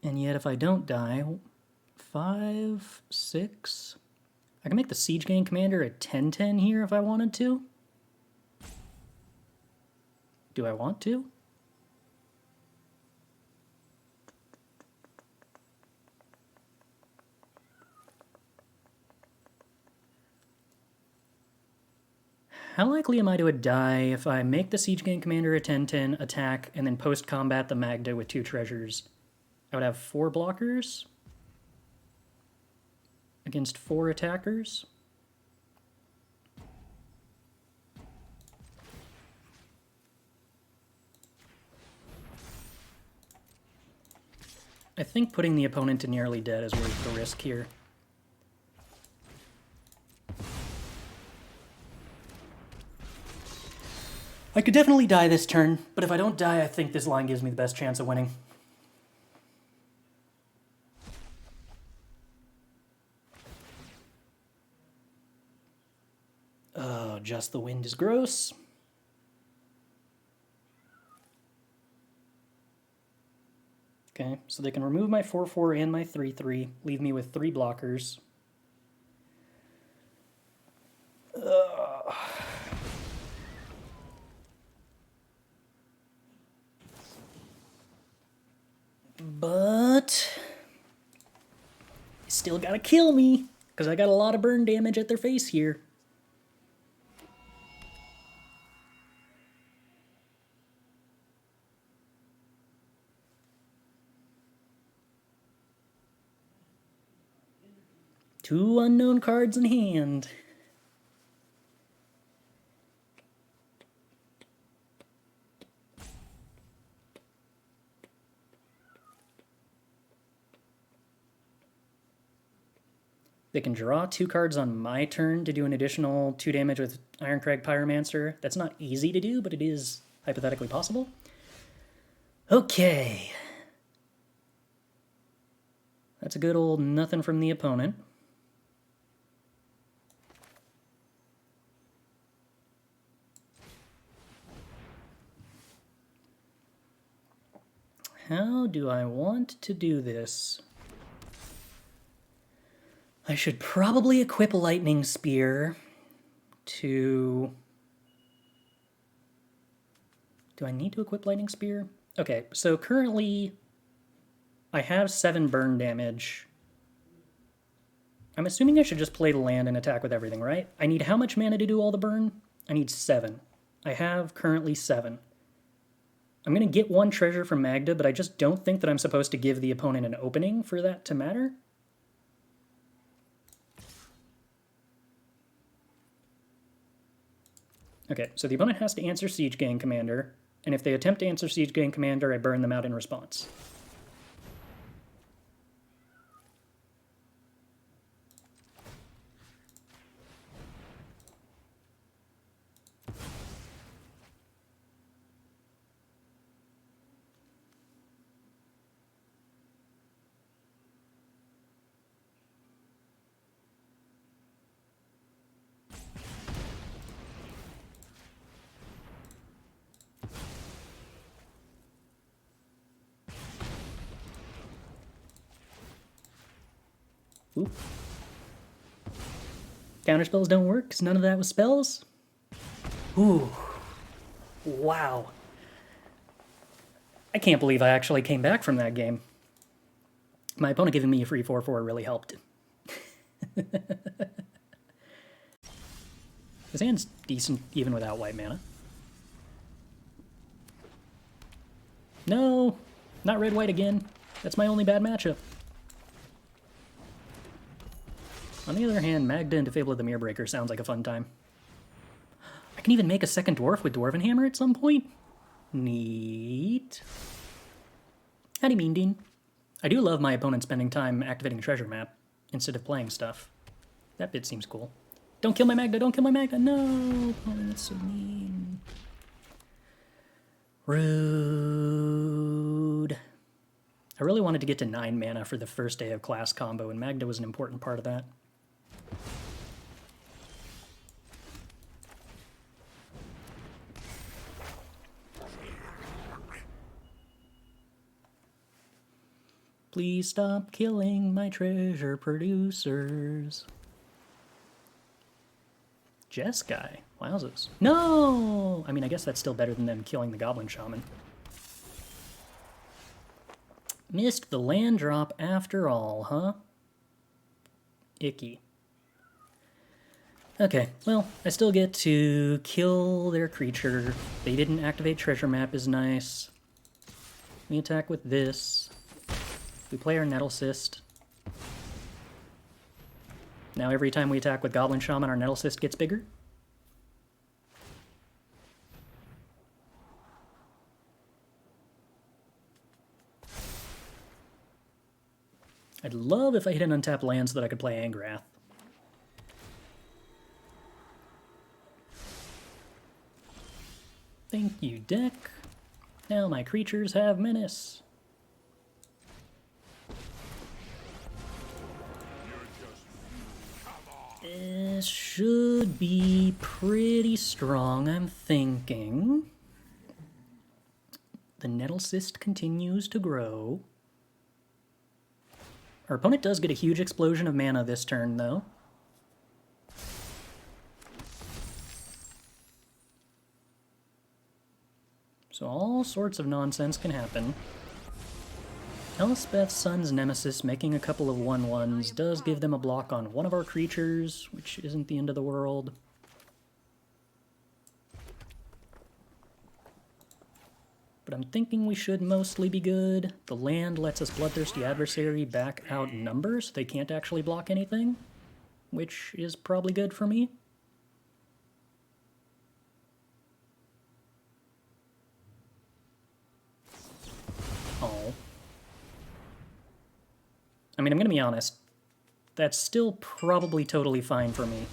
And yet if I don't die, 5, 6... I can make the Siege Gang Commander a 10/10 here if I wanted to. Do I want to? How likely am I to die if I make the Siege Gang Commander a 10/10, attack, and then post-combat the Magda with 2 treasures? I would have 4 blockers against 4 attackers. I think putting the opponent to nearly dead is worth the risk here. I could definitely die this turn, but if I don't die, I think this line gives me the best chance of winning. Just the Wind is gross. Okay, so they can remove my 4/4 and my 3/3, leave me with 3 blockers. But you still gotta kill me, because I got a lot of burn damage at their face here. Two unknown cards in hand. They can draw 2 cards on my turn to do an additional 2 damage with Ironcrag Pyromancer. That's not easy to do, but it is hypothetically possible. Okay. That's a good old nothing from the opponent. How do I want to do this? I should probably equip a Lightning Spear to... Do I need to equip Lightning Spear? Okay, so currently I have 7 burn damage. I'm assuming I should just play the land and attack with everything, right? I need how much mana to do all the burn? I need 7. I have currently 7. I'm going to get 1 treasure from Magda, but I just don't think that I'm supposed to give the opponent an opening for that to matter. Okay, so the opponent has to answer Siege Gang Commander, and if they attempt to answer Siege Gang Commander, I burn them out in response. Oop. Counterspells don't work because none of that was spells? Ooh. Wow. I can't believe I actually came back from that game. My opponent giving me a free 4/4 really helped. This hand's decent even without white mana. No! Not red-white again. That's my only bad matchup. On the other hand, Magda into Fable of the Mirrorbreaker sounds like a fun time. I can even make a second dwarf with Dwarven Hammer at some point? Neat. How do you mean, Dean? I do love my opponent spending time activating Treasure Map instead of playing stuff. That bit seems cool. Don't kill my Magda, don't kill my Magda, no! Oh, that's so mean. Rude. I really wanted to get to 9 mana for the first day of class combo, and Magda was an important part of that. Please stop killing my treasure producers. Jeskai. Wowzers. No! I mean, I guess that's still better than them killing the Goblin Shaman. Missed the land drop after all, huh? Icky. Okay, well, I still get to kill their creature. They didn't activate Treasure Map is nice. We attack with this. We play our Nettle Cyst. Now every time we attack with Goblin Shaman, our Nettle Cyst gets bigger. I'd love if I hit an untapped land so that I could play Angrath. Thank you, deck. Now my creatures have menace. This should be pretty strong, I'm thinking. The nettle cyst continues to grow. Our opponent does get a huge explosion of mana this turn, though. So all sorts of nonsense can happen. Elspeth's Son's Nemesis making a couple of 1/1s does give them a block on one of our creatures, which isn't the end of the world. But I'm thinking we should mostly be good. The land lets us Bloodthirsty Adversary back outnumber, so they can't actually block anything, which is probably good for me. Oh. I mean, I'm gonna be honest. That's still probably totally fine for me.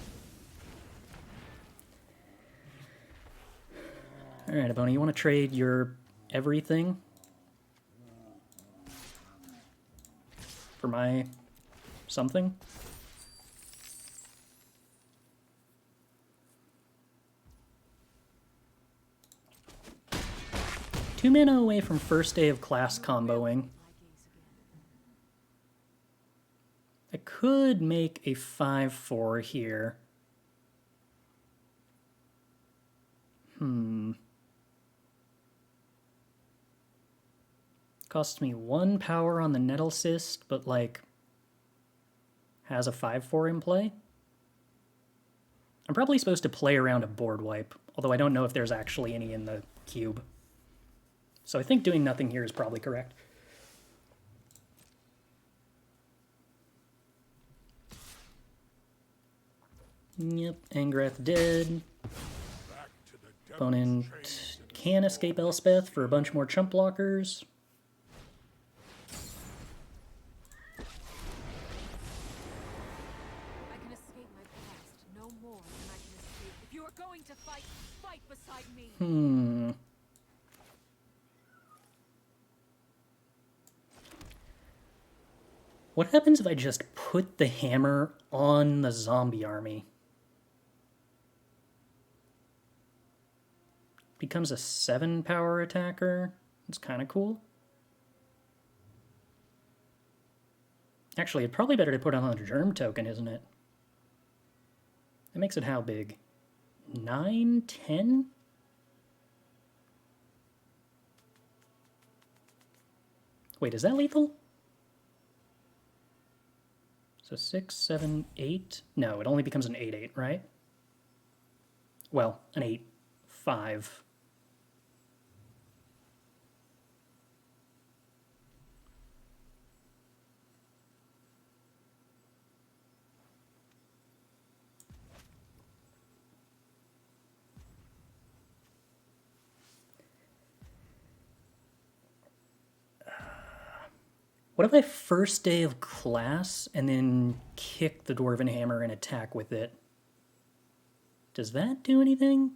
Alright, Aboni, you want to trade your everything for my something? Two mana away from first day of class comboing. I could make a 5/4 here. Costs me 1 power on the Nettle Cyst, but, like, has a 5/4 in play. I'm probably supposed to play around a board wipe, although I don't know if there's actually any in the cube. So I think doing nothing here is probably correct. Yep, Angrath dead. Opponent can escape Elspeth for a bunch more chump blockers. I can escape my past no more than I can escape. If you are going to fight, fight beside me. What happens if I just put the hammer on the zombie army? Becomes a 7 power attacker. It's kind of cool. Actually, it's probably better to put on a germ token, isn't it? That makes it how big? 9, 10? Wait, is that lethal? So 6, 7, 8? No, it only becomes an 8/8, right? Well, an 8/5. What if I first day of class and then kick the Dwarven Hammer and attack with it? Does that do anything?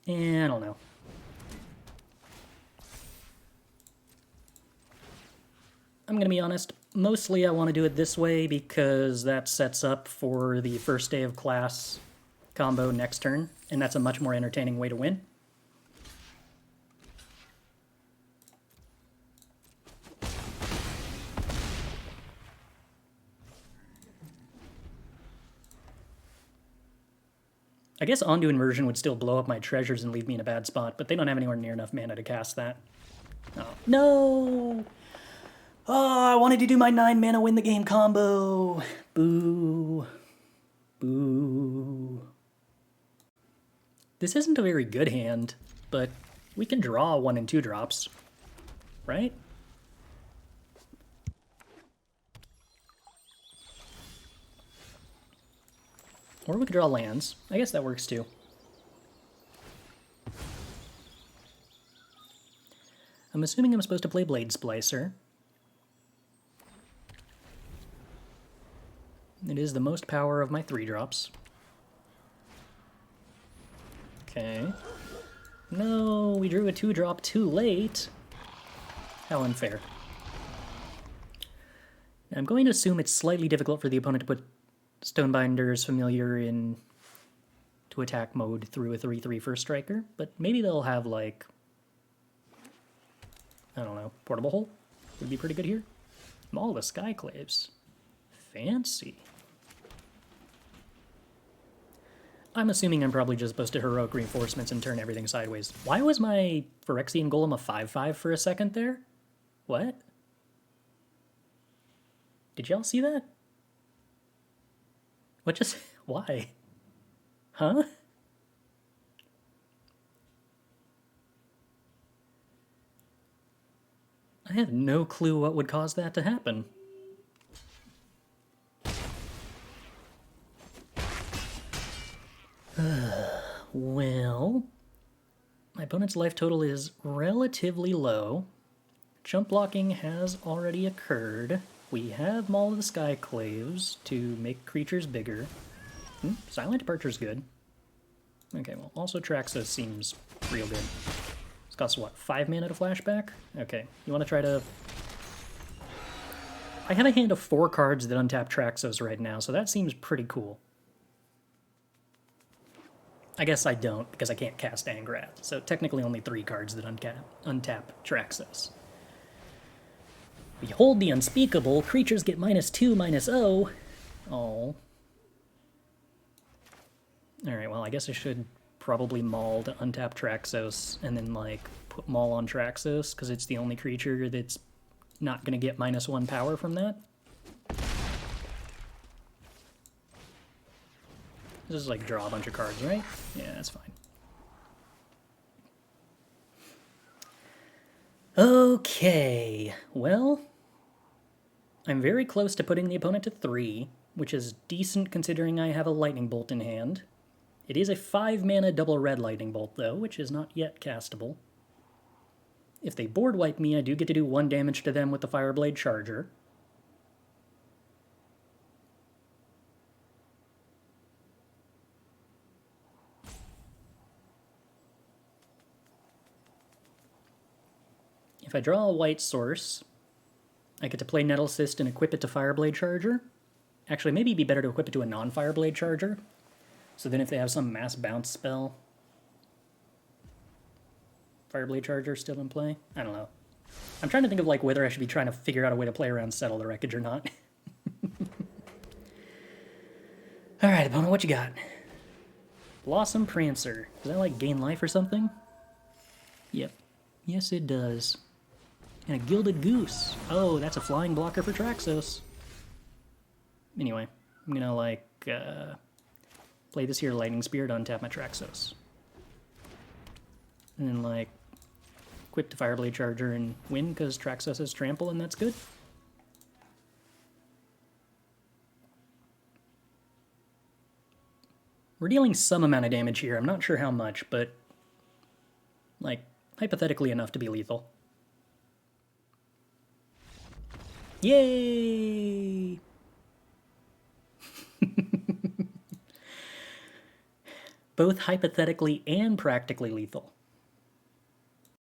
I don't know. I'm going to be honest, mostly I want to do it this way because that sets up for the first day of class combo next turn, and that's a much more entertaining way to win. I guess Ondu Inversion would still blow up my treasures and leave me in a bad spot, but they don't have anywhere near enough mana to cast that. Oh. No! Oh, I wanted to do my 9 mana win the game combo! Boo. Boo. This isn't a very good hand, but we can draw 1 and 2 drops, right? Or we could draw lands. I guess that works too. I'm assuming I'm supposed to play Blade Splicer. It is the most power of my 3 drops. Okay. No, we drew a 2-drop too late. How unfair. I'm going to assume it's slightly difficult for the opponent to put Stonebinder's Familiar in to attack mode through a 3/3 first striker, but maybe they'll have, like, I don't know, Portable Hole would be pretty good here. Maul the Skyclaves. Fancy. I'm assuming I'm probably just supposed to Heroic Reinforcements and turn everything sideways. Why was my Phyrexian Golem a 5/5 for a second there? What? Did y'all see that? What just... why? Huh? I have no clue what would cause that to happen. Well, my opponent's life total is relatively low. Jump blocking has already occurred. We have Maul of the Skyclaves to make creatures bigger. Silent Departure's good. Okay, well, also Traxos seems real good. It's costs what, 5 mana to flashback? Okay, you want to try to... I have a hand of 4 cards that untap Traxos right now, so that seems pretty cool. I guess I don't, because I can't cast Angrat, so technically only 3 cards that untap Traxos. We hold the Unspeakable, creatures get -2/-0. Oh. Alright, well, I guess I should probably Maul to untap Traxos, and then, like, put Maul on Traxos, because it's the only creature that's not going to get -1 power from that. This is like draw a bunch of cards, right? Yeah, that's fine. Okay, well, I'm very close to putting the opponent to 3, which is decent considering I have a Lightning Bolt in hand. It is a 5-mana double red Lightning Bolt, though, which is not yet castable. If they board wipe me, I do get to do 1 damage to them with the Fireblade Charger. If I draw a white source, I get to play Nettle Cyst and equip it to Fireblade Charger. Actually, maybe it'd be better to equip it to a non-Fireblade Charger. So then if they have some mass bounce spell, Fireblade Charger still in play? I don't know. I'm trying to think of like whether I should be trying to figure out a way to play around Settle the Wreckage or not. Alright, opponent, what you got? Blossom Prancer. Does that like gain life or something? Yep. Yes, it does. And a Gilded Goose. Oh, that's a flying blocker for Traxos. Anyway, I'm gonna, like, play this here Lightning Spear to untap my Traxos. And then, like, equip to Fireblade Charger and win because Traxos has Trample, and that's good. We're dealing some amount of damage here. I'm not sure how much, but, like, hypothetically enough to be lethal. Yay! Both hypothetically and practically lethal.